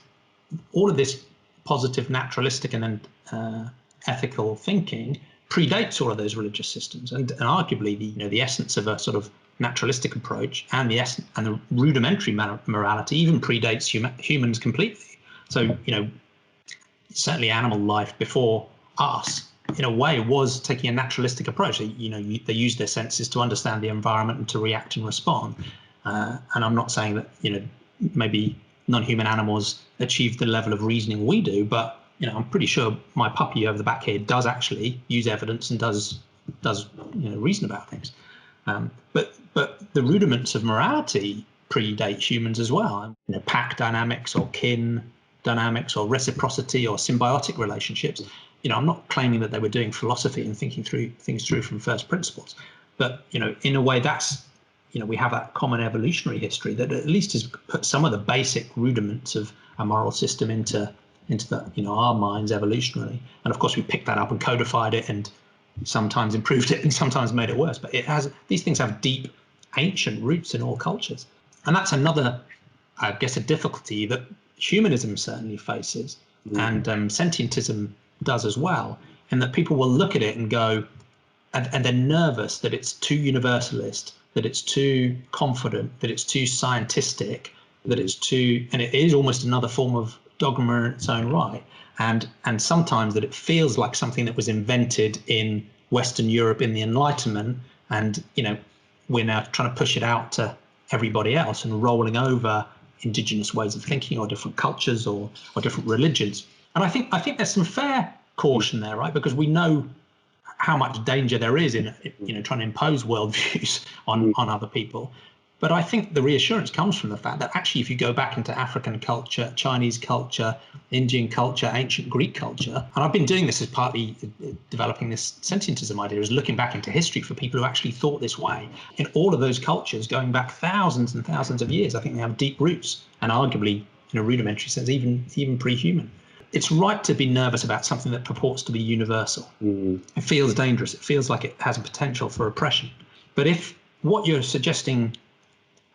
all of this positive, naturalistic and ethical thinking predates all of those religious systems. And arguably, the essence of a sort of naturalistic approach and the rudimentary morality even predates humans completely. So, certainly animal life before us, in a way, was taking a naturalistic approach. They use their senses to understand the environment and to react and respond. And I'm not saying that, maybe non-human animals achieve the level of reasoning we do, but, I'm pretty sure my puppy over the back here does actually use evidence and does reason about things. But the rudiments of morality predate humans as well. Pack dynamics or kin dynamics or reciprocity or symbiotic relationships. I'm not claiming that they were doing philosophy and thinking through things from first principles, but in a way that's we have that common evolutionary history that at least has put some of the basic rudiments of a moral system into the our minds evolutionarily. And of course we picked that up and codified it and sometimes improved it and sometimes made it worse. But these things have deep ancient roots in all cultures, and that's another, I guess, a difficulty that humanism certainly faces, and sentientism does as well, and that people will look at it and go, and they're nervous that it's too universalist, that it's too confident, that it's too scientistic, that it's too, and it is almost another form of dogma in its own right. And sometimes that it feels like something that was invented in Western Europe in the Enlightenment, and we're now trying to push it out to everybody else and rolling over indigenous ways of thinking or different cultures or different religions. And I think there's some fair caution there, right? Because we know how much danger there is in trying to impose worldviews on other people. But I think the reassurance comes from the fact that actually, if you go back into African culture, Chinese culture, Indian culture, ancient Greek culture, and I've been doing this as partly developing this sentientism idea, is looking back into history for people who actually thought this way. In all of those cultures, going back thousands and thousands of years, I think they have deep roots, and arguably, in a rudimentary sense, even pre-human. It's right to be nervous about something that purports to be universal. It feels dangerous. It feels like it has a potential for oppression. But if what you're suggesting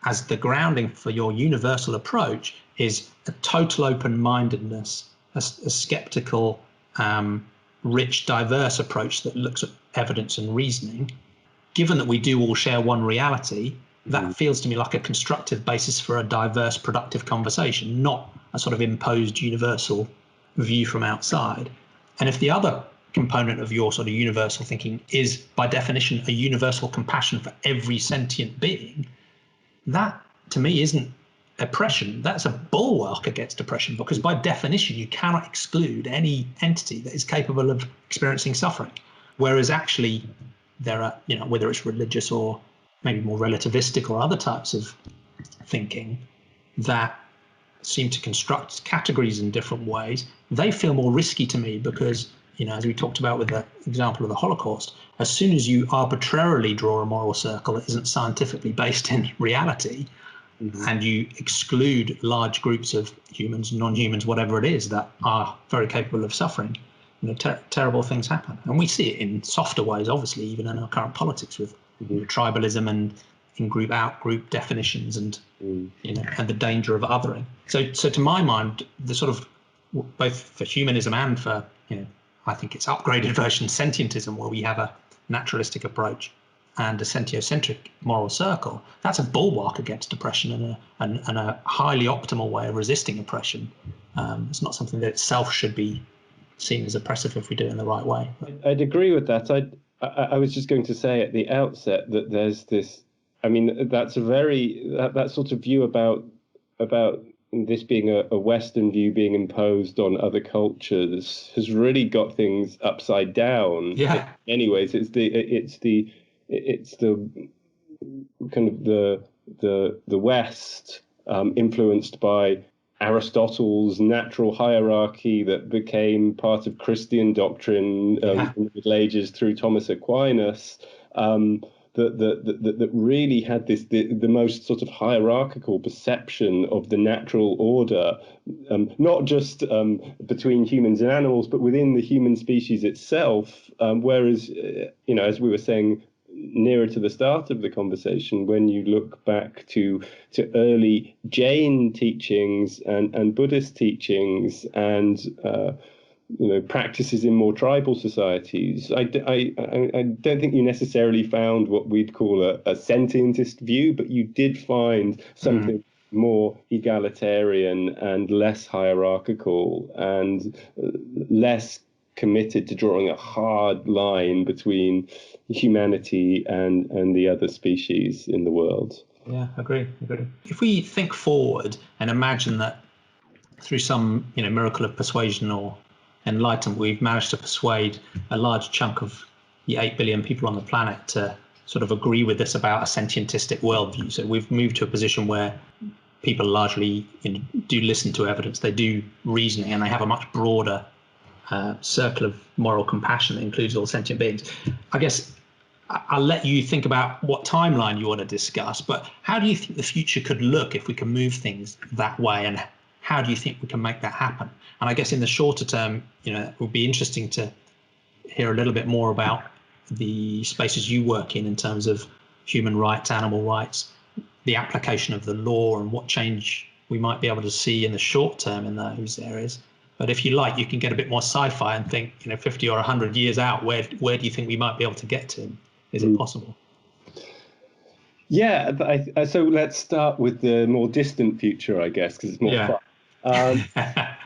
as the grounding for your universal approach is a total open-mindedness, a skeptical, rich, diverse approach that looks at evidence and reasoning, given that we do all share one reality, that feels to me like a constructive basis for a diverse, productive conversation, not a sort of imposed universal view from outside. And if the other component of your sort of universal thinking is, by definition, a universal compassion for every sentient being, that to me isn't oppression. That's a bulwark against oppression, because by definition you cannot exclude any entity that is capable of experiencing suffering. Whereas actually there are, whether it's religious or maybe more relativistic or other types of thinking that seem to construct categories in different ways, they feel more risky to me because, as we talked about with the example of the Holocaust, as soon as you arbitrarily draw a moral circle that isn't scientifically based in reality, and you exclude large groups of humans, non-humans, whatever it is, that are very capable of suffering, terrible things happen. And we see it in softer ways, obviously, even in our current politics with tribalism and in-group, out-group definitions and, and the danger of othering. So to my mind, the sort of, both for humanism and for, I think it's upgraded version sentientism, where we have a naturalistic approach and a sentiocentric moral circle, that's a bulwark against oppression and a highly optimal way of resisting oppression. It's not something that itself should be seen as oppressive if we do it in the right way. I'd agree with that. I was just going to say at the outset that there's this, that's that sort of view about this being a Western view being imposed on other cultures has really got things upside down. Yeah. Anyways, it's the kind of the West, influenced by Aristotle's natural hierarchy that became part of Christian doctrine in the Middle Ages through Thomas Aquinas. That really had the most sort of hierarchical perception of the natural order, not just between humans and animals, but within the human species itself. Whereas, as we were saying nearer to the start of the conversation, when you look back to early Jain teachings and Buddhist teachings and practices in more tribal societies, I don't think you necessarily found what we'd call a sentientist view, but you did find something more egalitarian and less hierarchical and less committed to drawing a hard line between humanity and the other species in the world. Yeah, agree. If we think forward and imagine that through some miracle of persuasion or enlightenment, we've managed to persuade a large chunk of the 8 billion people on the planet to sort of agree with us about a sentientistic worldview. So we've moved to a position where people largely do listen to evidence, they do reasoning, and they have a much broader circle of moral compassion that includes all sentient beings. I guess I'll let you think about what timeline you want to discuss, but how do you think the future could look if we can move things that way, and how do you think we can make that happen? And I guess in the shorter term, it would be interesting to hear a little bit more about the spaces you work in terms of human rights, animal rights, the application of the law, and what change we might be able to see in the short term in those areas. But if you like, you can get a bit more sci-fi and think, 50 or 100 years out, where do you think we might be able to get to? Is it possible? Yeah, so let's start with the more distant future, I guess, because it's more fun.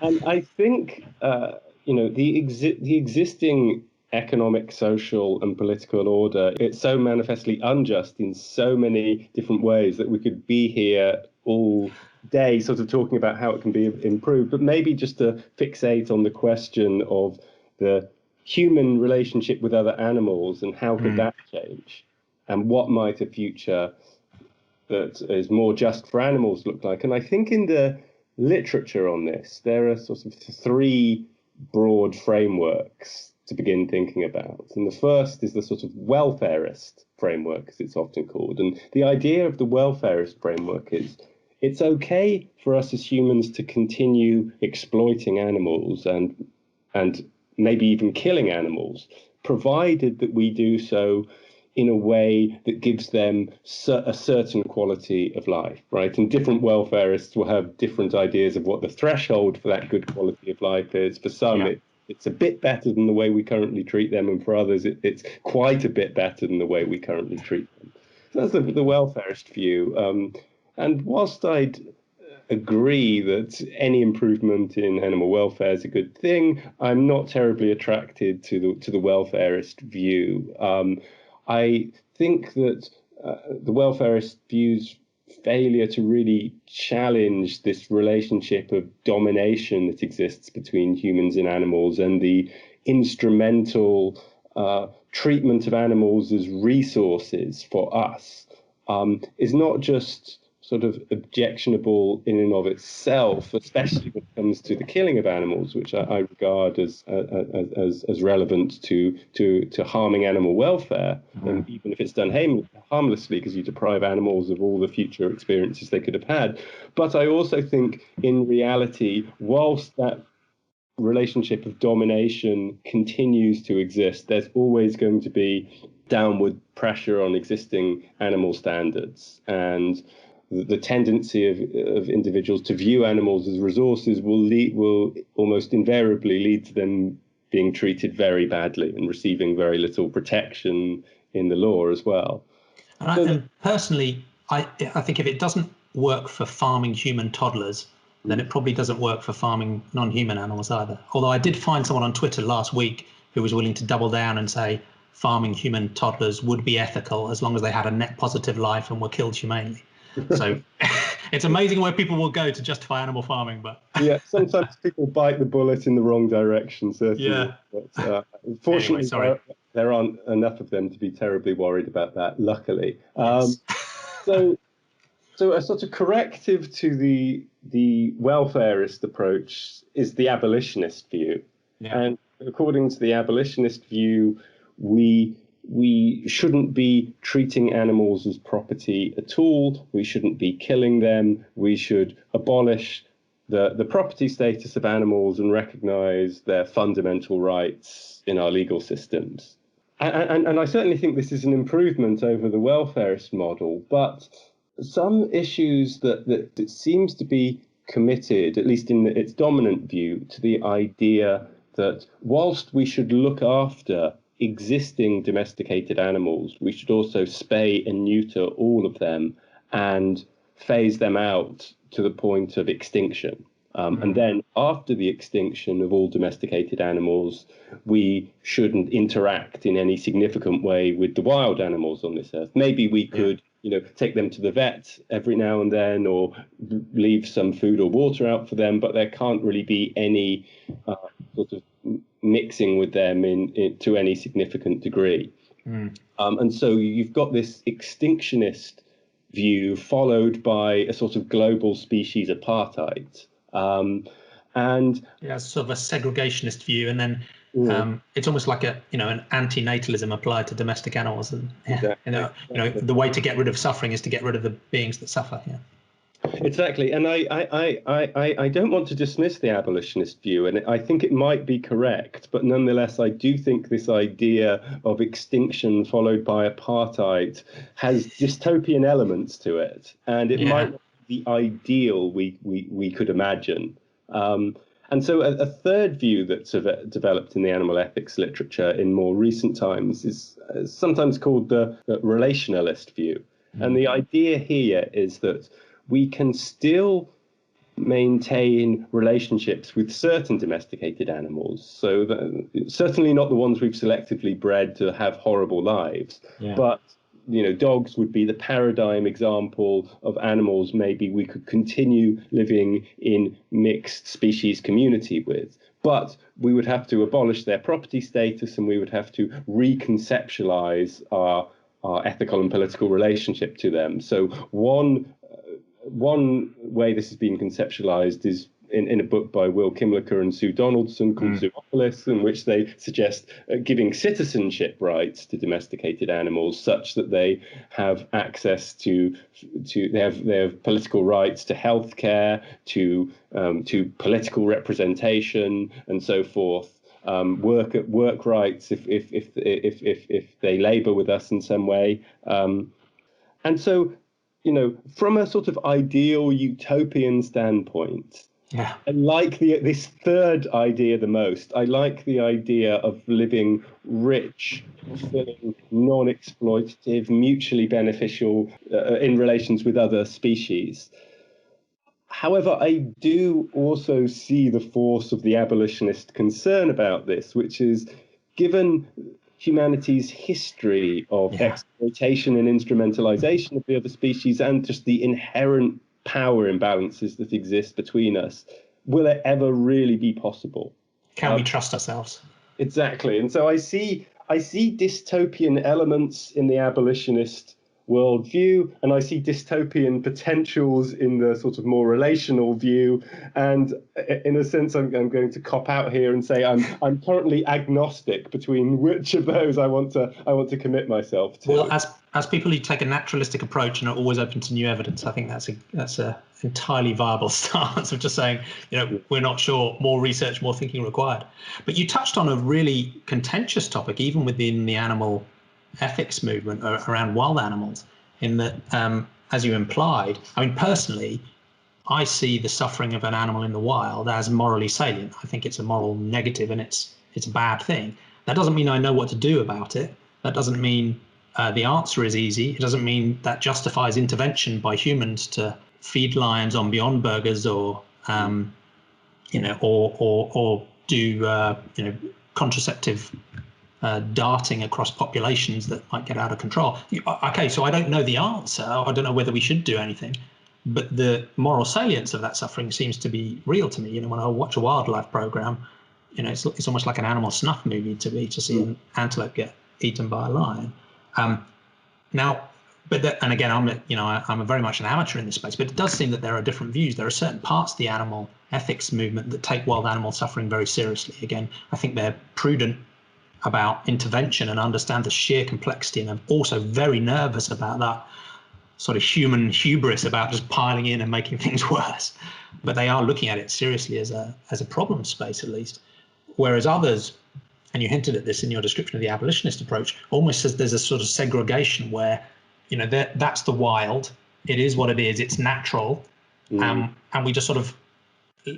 And I think, the existing economic, social, and political order, it's so manifestly unjust in so many different ways that we could be here all day sort of talking about how it can be improved, but maybe just to fixate on the question of the human relationship with other animals and how could that change, and what might a future that is more just for animals look like. And I think in the literature on this, there are sort of three broad frameworks to begin thinking about. And the first is the sort of welfarist framework, as it's often called. And the idea of the welfarist framework is it's okay for us as humans to continue exploiting animals and maybe even killing animals, provided that we do so in a way that gives them a certain quality of life, right? And different welfarists will have different ideas of what the threshold for that good quality of life is. For some, it's a bit better than the way we currently treat them, and for others, it's quite a bit better than the way we currently treat them. So that's the welfarist view. And whilst I'd agree that any improvement in animal welfare is a good thing, I'm not terribly attracted to the welfarist view. I think that the welfarist view's failure to really challenge this relationship of domination that exists between humans and animals, and the instrumental treatment of animals as resources for us, is not just sort of objectionable in and of itself, especially when it comes to the killing of animals, which I regard as relevant to harming animal welfare, and even if it's done harmlessly, because you deprive animals of all the future experiences they could have had. But I also think, in reality, whilst that relationship of domination continues to exist, there's always going to be downward pressure on existing animal standards, and the tendency of individuals to view animals as resources will almost invariably lead to them being treated very badly and receiving very little protection in the law as well. And personally, I think if it doesn't work for farming human toddlers, then it probably doesn't work for farming non-human animals either. Although I did find someone on Twitter last week who was willing to double down and say farming human toddlers would be ethical as long as they had a net positive life and were killed humanely. So it's amazing where people will go to justify animal farming. But yeah, sometimes people bite the bullet in the wrong direction, certainly. Yeah. But fortunately, anyway, there aren't enough of them to be terribly worried about that, luckily. Yes. So a sort of corrective to the welfarist approach is the abolitionist view. Yeah. And according to the abolitionist view, we shouldn't be treating animals as property at all. We shouldn't be killing them. We should abolish the property status of animals and recognize their fundamental rights in our legal systems. And I certainly think this is an improvement over the welfarist model, but some issues that it seems to be committed, at least in its dominant view, to the idea that whilst we should look after existing domesticated animals, we should also spay and neuter all of them and phase them out to the point of extinction. And then after the extinction of all domesticated animals, we shouldn't interact in any significant way with the wild animals on this earth. Maybe we could, take them to the vet every now and then, or leave some food or water out for them, but there can't really be any sort of mixing with them to any significant degree. And so you've got this extinctionist view followed by a sort of global species apartheid. And sort of a segregationist view, and then it's almost like an anti-natalism applied to domestic animals, and the way to get rid of suffering is to get rid of the beings that suffer. Yeah. Exactly, and I don't want to dismiss the abolitionist view, and I think it might be correct, but nonetheless, I do think this idea of extinction followed by apartheid has dystopian elements to it, and it might not be the ideal we could imagine. And so a third view that's developed in the animal ethics literature in more recent times is sometimes called the relationalist view. And the idea here is that we can still maintain relationships with certain domesticated animals. So certainly not the ones we've selectively bred to have horrible lives, but dogs would be the paradigm example of animals maybe we could continue living in mixed species community with. But we would have to abolish their property status, and we would have to reconceptualize our ethical and political relationship to them. So one way this has been conceptualized is in a book by Will Kimlicker and Sue Donaldson called Zoopolis, in which they suggest giving citizenship rights to domesticated animals such that they have access to they have political rights to healthcare, to political representation, and so forth. Work rights if they labour with us in some way, and so from a sort of ideal utopian standpoint. I like this third idea the most. I like the idea of living rich, fulfilling, non-exploitative, mutually beneficial in relations with other species. However, I do also see the force of the abolitionist concern about this, which is given humanity's history of exploitation and instrumentalization of the other species and just the inherent power imbalances that exist between us, will it ever really be possible? Can we trust ourselves? Exactly. And so I see dystopian elements in the abolitionist worldview, and I see dystopian potentials in the sort of more relational view. And in a sense, I'm going to cop out here and say I'm currently agnostic between which of those I want to commit myself to. Well, as people who take a naturalistic approach and are always open to new evidence, I think that's a entirely viable stance of just saying, we're not sure, more research, more thinking required. But you touched on a really contentious topic, even within the animal ethics movement around wild animals, in that, as you implied, I mean, personally, I see the suffering of an animal in the wild as morally salient. I think it's a moral negative, and it's a bad thing. That doesn't mean I know what to do about it. That doesn't mean the answer is easy. It doesn't mean that justifies intervention by humans to feed lions on Beyond Burgers or do contraceptive darting across populations that might get out of control. Okay, so I don't know the answer. I don't know whether we should do anything, but the moral salience of that suffering seems to be real to me. When I watch a wildlife program, it's almost like an animal snuff movie to me to see an antelope get eaten by a lion. And again, I'm very much an amateur in this space, but it does seem that there are different views. There are certain parts of the animal ethics movement that take wild animal suffering very seriously. Again, I think they're prudent about intervention and understand the sheer complexity, and I'm also very nervous about that sort of human hubris about just piling in and making things worse. But they are looking at it seriously as a problem space, at least. Whereas others, and you hinted at this in your description of the abolitionist approach, almost says there's a sort of segregation where, that's the wild, it is what it is, it's natural, and we just sort of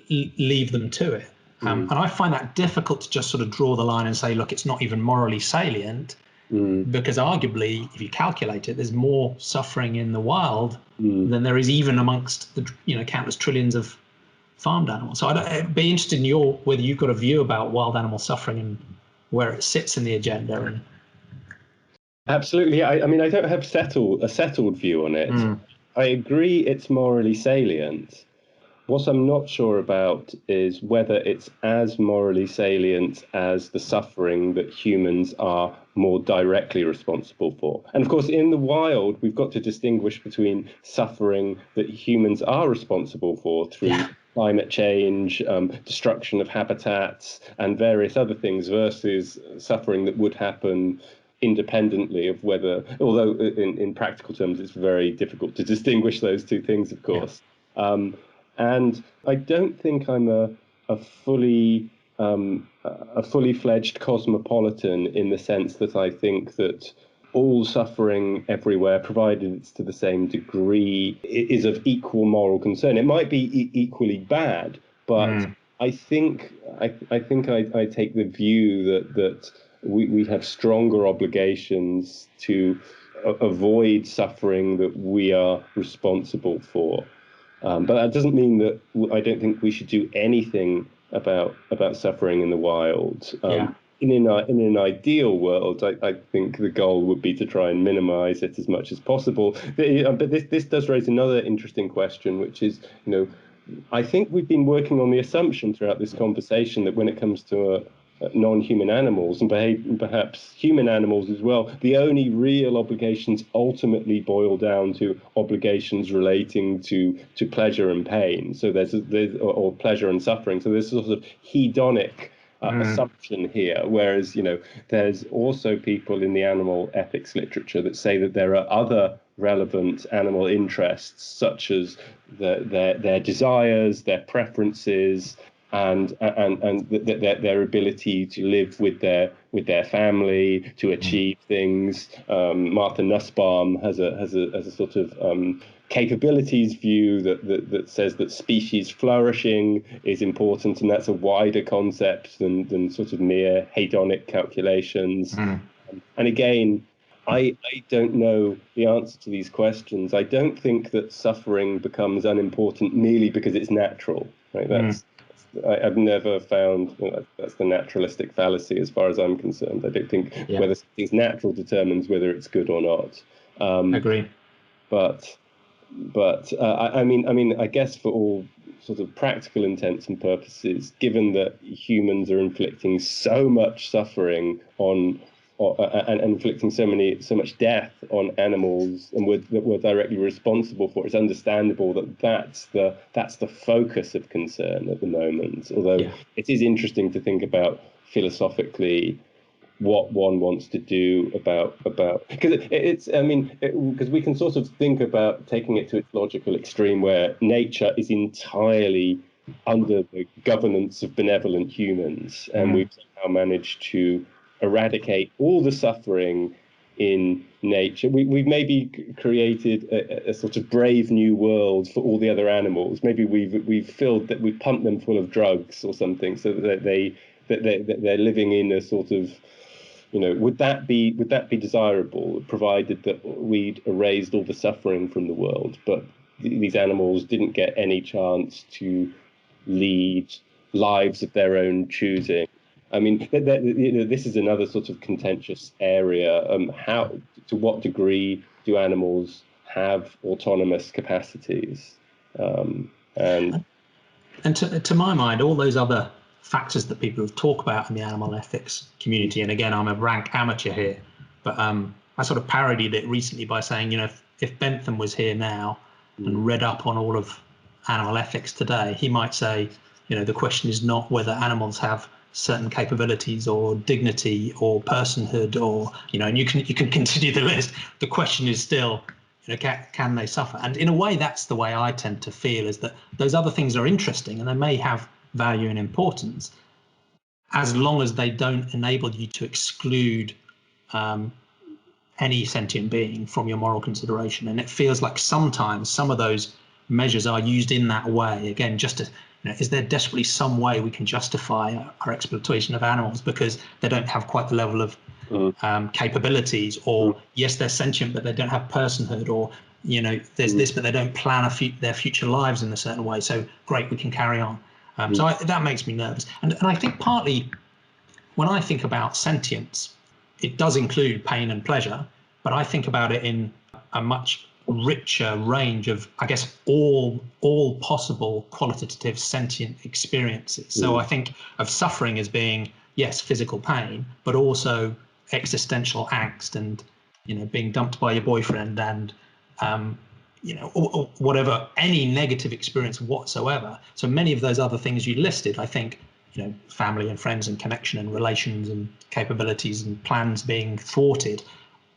leave them to it. And I find that difficult to just sort of draw the line and say, look, it's not even morally salient, because arguably, if you calculate it, there's more suffering in the wild than there is even amongst the countless trillions of farmed animals. So I'd be interested in whether you've got a view about wild animal suffering and where it sits in the agenda. And absolutely. I mean, I don't have a settled view on it. I agree it's morally salient. What I'm not sure about is whether it's as morally salient as the suffering that humans are more directly responsible for. And of course, in the wild, we've got to distinguish between suffering that humans are responsible for through climate change, destruction of habitats, and various other things, versus suffering that would happen independently of whether, although in practical terms, it's very difficult to distinguish those two things, of course. And I don't think I'm a fully fledged cosmopolitan in the sense that I think that all suffering everywhere, provided it's to the same degree, is of equal moral concern. It might be equally bad, but I think I take the view that we have stronger obligations to avoid suffering that we are responsible for. But that doesn't mean that I don't think we should do anything about suffering in the wild. In an ideal world, I think the goal would be to try and minimize it as much as possible. But this does raise another interesting question, which is, I think we've been working on the assumption throughout this conversation that when it comes to non-human animals and perhaps human animals as well, the only real obligations ultimately boil down to obligations relating to pleasure and pain. So there's or pleasure and suffering. So there's a sort of hedonic assumption here, whereas there's also people in the animal ethics literature that say that there are other relevant animal interests, such as their desires, their preferences, and their ability to live with their family, to achieve things. Martha Nussbaum has a sort of capabilities view that says that species flourishing is important, and that's a wider concept than sort of mere hedonic calculations. And again, I don't know the answer to these questions. I don't think that suffering becomes unimportant merely because it's natural. Right? I've never found that's the naturalistic fallacy as far as I'm concerned. I don't think whether something's natural determines whether it's good or not. Agree. But I mean, I guess for all sort of practical intents and purposes, given that humans are inflicting so much suffering on and inflicting so much death on animals, and we're directly responsible for it, it's understandable that's the focus of concern at the moment. Although it is interesting to think about philosophically what one wants to do about because we can sort of think about taking it to its logical extreme where nature is entirely under the governance of benevolent humans, and we've somehow managed to eradicate all the suffering in nature. We've maybe created a sort of brave new world for all the other animals. Maybe we've pumped them full of drugs or something, so that they're living in a sort of, would that be desirable, provided that we'd erased all the suffering from the world, but these animals didn't get any chance to lead lives of their own choosing? I mean, this is another sort of contentious area. To what degree do animals have autonomous capacities? And to my mind, all those other factors that people talk about in the animal ethics community, and again, I'm a rank amateur here, but I sort of parodied it recently by saying, if Bentham was here now and read up on all of animal ethics today, he might say, the question is not whether animals have certain capabilities or dignity or personhood, or and you can continue the list. The question is still, can they suffer? And in a way, that's the way I tend to feel, is that those other things are interesting and they may have value and importance, as long as they don't enable you to exclude any sentient being from your moral consideration. And it feels like sometimes some of those measures are used in that way, again, just to, is there desperately some way we can justify our exploitation of animals because they don't have quite the level of capabilities, or yes, they're sentient but they don't have personhood, or there's this but they don't plan their future lives in a certain way, so great, we can carry on. So that makes me nervous, and I think partly when I think about sentience, it does include pain and pleasure, but I think about it in a much richer range of, I guess, all possible qualitative sentient experiences. So I think of suffering as being, yes, physical pain, but also existential angst and being dumped by your boyfriend and or whatever, any negative experience whatsoever. So many of those other things you listed, I think, family and friends and connection and relations and capabilities and plans being thwarted,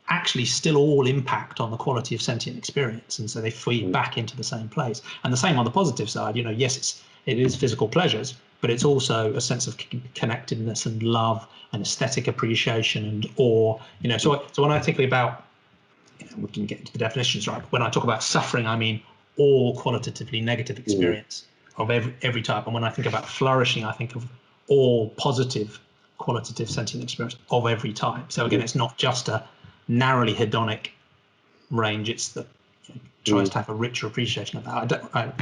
actually still all impact on the quality of sentient experience, and so they feed back into the same place. And the same on the positive side, yes, it is physical pleasures, but it's also a sense of connectedness and love and aesthetic appreciation and awe. So when I think about, we can get into the definitions, right, but when I talk about suffering, I mean all qualitatively negative experience. of every type. And when I think about flourishing, I think of all positive qualitative sentient experience of every type. So again, it's not just a narrowly hedonic range, it's the tries to have a richer appreciation of that. I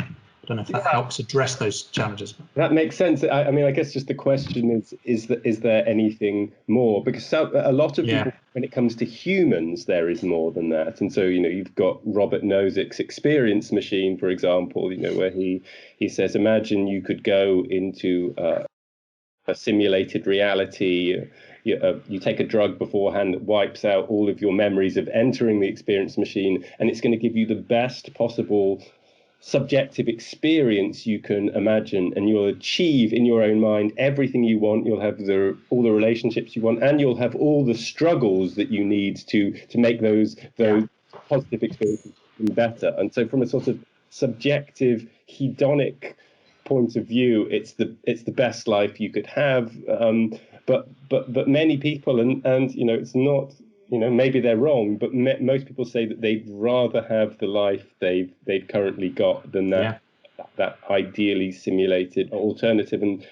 don't know if that helps address those challenges. That makes sense. I mean, I guess just the question is there anything more? Because a lot of people, when it comes to humans, there is more than that. And so, you've got Robert Nozick's experience machine, for example, where he says, imagine you could go into a simulated reality. You take a drug beforehand that wipes out all of your memories of entering the experience machine, and it's going to give you the best possible subjective experience you can imagine, and you'll achieve in your own mind everything you want. You'll have all the relationships you want, and you'll have all the struggles that you need to make those positive experiences better. And so from a sort of subjective hedonic point of view, it's the best life you could have, but many people, and it's not, maybe they're wrong, but most people say that they'd rather have the life they've currently got than that ideally simulated alternative. And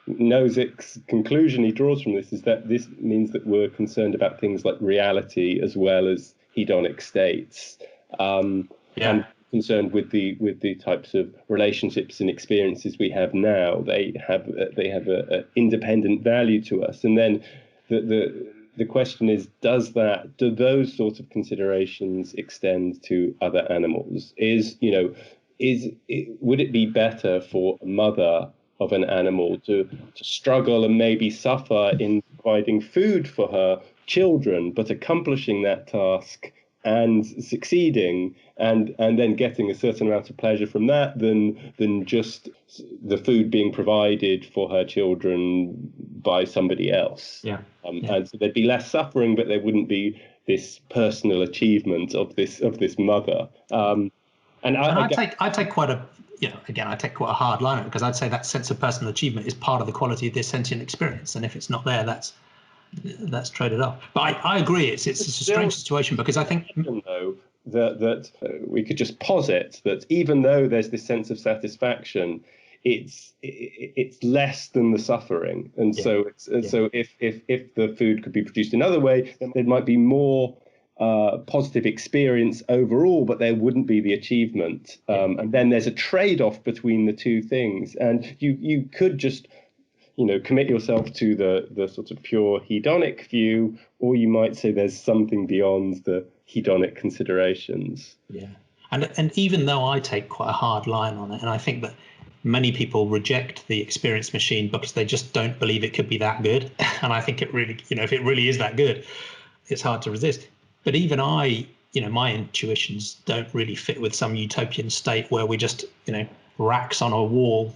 Nozick's conclusion he draws from this is that this means that we're concerned about things like reality as well as hedonic states, and concerned with the types of relationships and experiences we have now. They have a independent value to us, and then the question is, do those sorts of considerations extend to other animals? Would it be better for a mother of an animal to struggle and maybe suffer in providing food for her children, but accomplishing that task and succeeding and then getting a certain amount of pleasure from that than just the food being provided for her children by somebody else? And so there'd be less suffering, but there wouldn't be this personal achievement of this mother. I take quite a hard line on it, because I'd say that sense of personal achievement is part of the quality of this sentient experience, and if it's not there, that's traded off. But I agree, it's a strange situation, because I think that we could just posit that even though there's this sense of satisfaction, it's less than the suffering, and so if the food could be produced another way, then there might be more positive experience overall, but there wouldn't be the achievement. And then there's a trade-off between the two things, and you could just commit yourself to the sort of pure hedonic view, or you might say there's something beyond the hedonic considerations. And even though I take quite a hard line on it, and I think that many people reject the experience machine because they just don't believe it could be that good, and I think it really, if it really is that good, it's hard to resist. But even my intuitions don't really fit with some utopian state where we just racks on a wall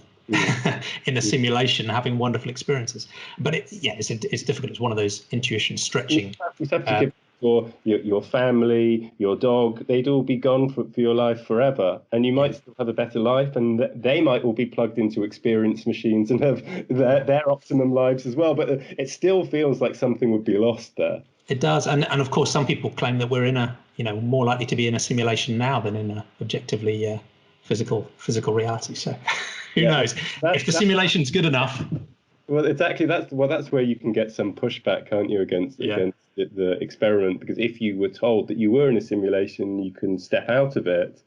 in a simulation having wonderful experiences. But it's difficult. It's one of those intuitions stretching. You have to give your family, your dog, they'd all be gone for your life forever, and you might still have a better life, and they might all be plugged into experience machines and have their optimum lives as well, but it still feels like something would be lost there. It does, and of course some people claim that we're in a more likely to be in a simulation now than in a objectively physical reality. So who knows if the simulation's good enough. Well, exactly. That's where you can get some pushback, can't you, against the experiment? Because if you were told that you were in a simulation, you can step out of it.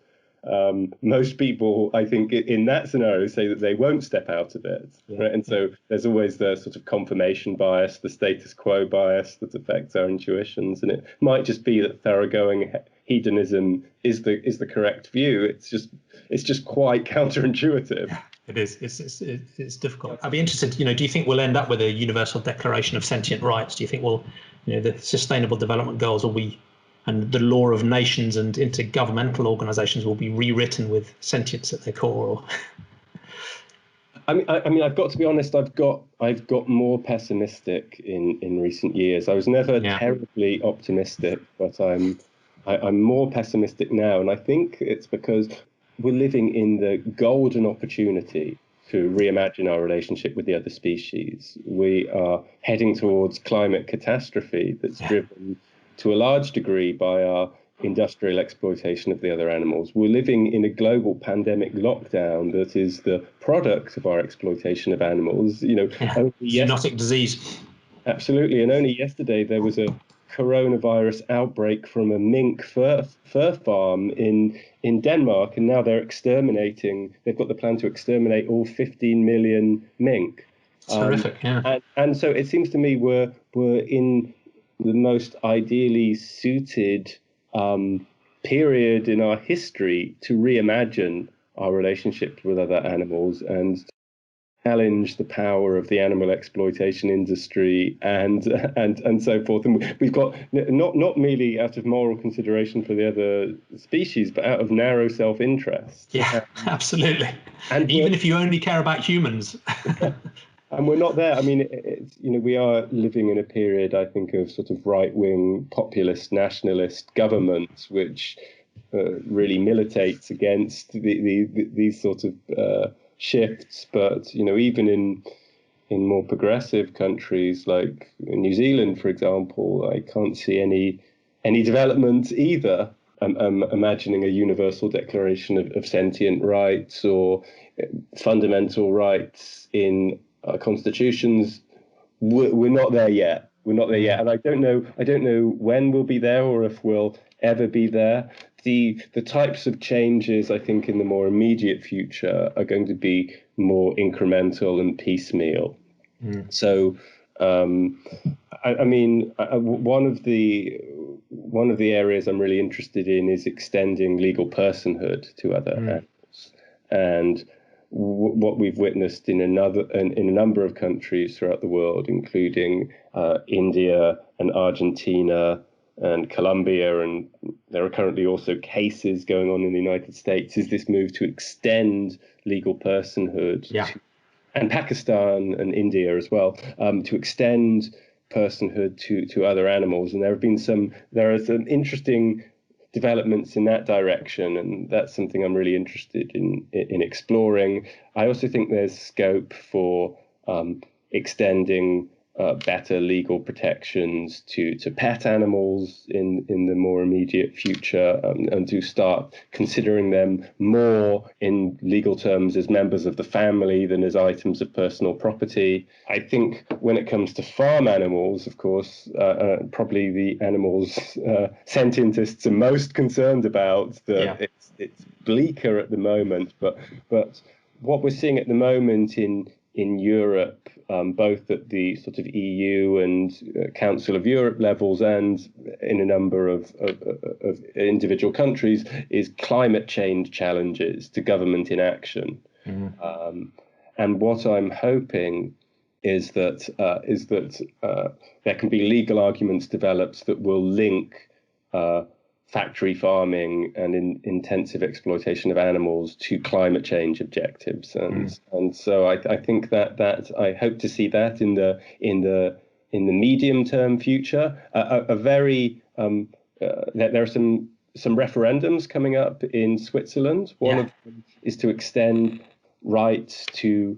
Most people, I think, in that scenario, say that they won't step out of it, right? And so there's always the sort of confirmation bias, the status quo bias that affects our intuitions, and it might just be that thoroughgoing hedonism is the correct view. It's just quite counterintuitive. Yeah, it is. It's difficult. I'd be interested. Do you think we'll end up with a universal declaration of sentient rights? Do you think the Sustainable Development Goals will be, and the law of nations and intergovernmental organizations will be rewritten with sentience at their core? I mean, I've got to be honest. I've got more pessimistic in recent years. I was never terribly optimistic, but I'm more pessimistic now, and I think it's because we're living in the golden opportunity to reimagine our relationship with the other species. We are heading towards climate catastrophe that's driven to a large degree by our industrial exploitation of the other animals. We're living in a global pandemic lockdown that is the product of our exploitation of animals. Zoonotic disease. Absolutely. And only yesterday there was a coronavirus outbreak from a mink fur farm in Denmark, and now they're exterminating. They've got the plan to exterminate all 15 million mink. Terrific, yeah. And so it seems to me we're in the most ideally suited period in our history to reimagine our relationships with other animals and challenge the power of the animal exploitation industry and so forth. And we've got not merely out of moral consideration for the other species, but out of narrow self-interest. Yeah, absolutely. And even if you only care about humans. And we're not there. I mean, we are living in a period, I think, of sort of right-wing populist nationalist governments, which really militates against these sort of shifts. But even in more progressive countries like New Zealand, for example, I can't see any development either. I'm imagining a universal declaration of sentient rights or fundamental rights in constitutions. We're not there yet. We're not there yet, and I don't know when we'll be there or if we'll ever be there. The types of changes I think in the more immediate future are going to be more incremental and piecemeal. So I mean, one of the areas I'm really interested in is extending legal personhood to other animals, and what we've witnessed in a number of countries throughout the world, including India and Argentina and Colombia, and there are currently also cases going on in the United States, is this move to extend legal personhood, and Pakistan and India as well, to extend personhood to other animals. And there are some interesting developments in that direction, and that's something I'm really interested in exploring. I also think there's scope for extending better legal protections to pet animals in the more immediate future, and to start considering them more in legal terms as members of the family than as items of personal property. I think when it comes to farm animals, of course, probably the animals sentientists are most concerned about. It's bleaker at the moment, but what we're seeing at the moment in Europe, both at the sort of EU and Council of Europe levels and in a number of individual countries, is climate change challenges to government inaction. And what I'm hoping is that there can be legal arguments developed that will link factory farming and intensive exploitation of animals to climate change objectives, and so I think that I hope to see that in the medium term future. There are some referendums coming up in Switzerland. One of them is to extend rights to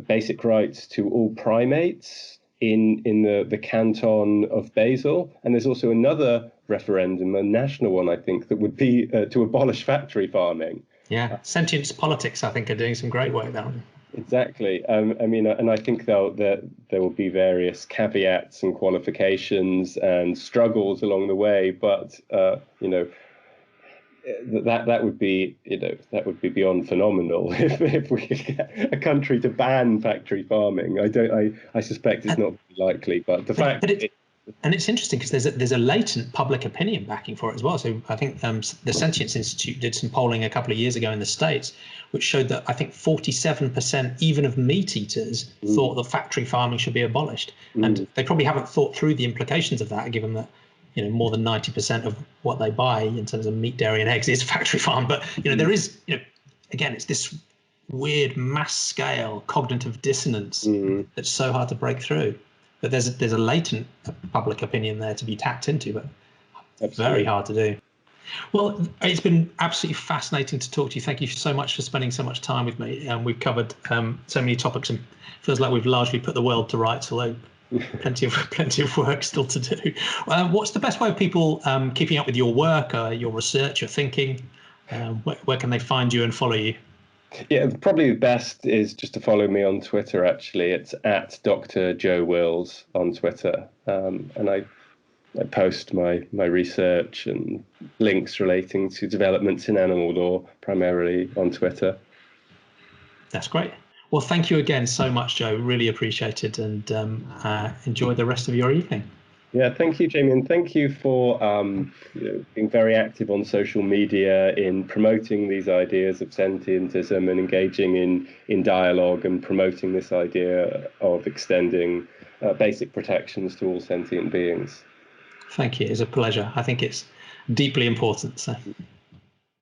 basic rights to all primates in the canton of Basel, and there's also another referendum, a national one, I think, that would be to abolish factory farming. Yeah, Sentientist politics, I think, are doing some great work there. Exactly. I mean, and I think there will be various caveats and qualifications and struggles along the way, but that would be beyond phenomenal if we could get a country to ban factory farming. I suspect it's not likely, but the fact. And it's interesting because there's a latent public opinion backing for it as well. So I think the Sentience Institute did some polling a couple of years ago in the States, which showed that I think 47% even of meat eaters thought that factory farming should be abolished. And they probably haven't thought through the implications of that, given that more than 90% of what they buy in terms of meat, dairy, and eggs is factory farm. But there is again, it's this weird mass scale cognitive dissonance that's so hard to break through. But there's a latent public opinion there to be tapped into, but very hard to do. Well, it's been absolutely fascinating to talk to you. Thank you so much for spending so much time with me. We've covered so many topics, and feels like we've largely put the world to rights, although plenty of work still to do. What's the best way of people keeping up with your work, your research, your thinking? Where can they find you and follow you? Yeah, probably the best is just to follow me on Twitter, actually. It's at Dr. Joe Wills on Twitter. And I post my research and links relating to developments in animal law, primarily on Twitter. That's great. Well, thank you again so much, Joe. Really appreciate it, and enjoy the rest of your evening. Yeah, thank you, Jamie, and thank you for being very active on social media in promoting these ideas of sentientism and engaging in dialogue and promoting this idea of extending basic protections to all sentient beings. Thank you. It's a pleasure. I think it's deeply important. So.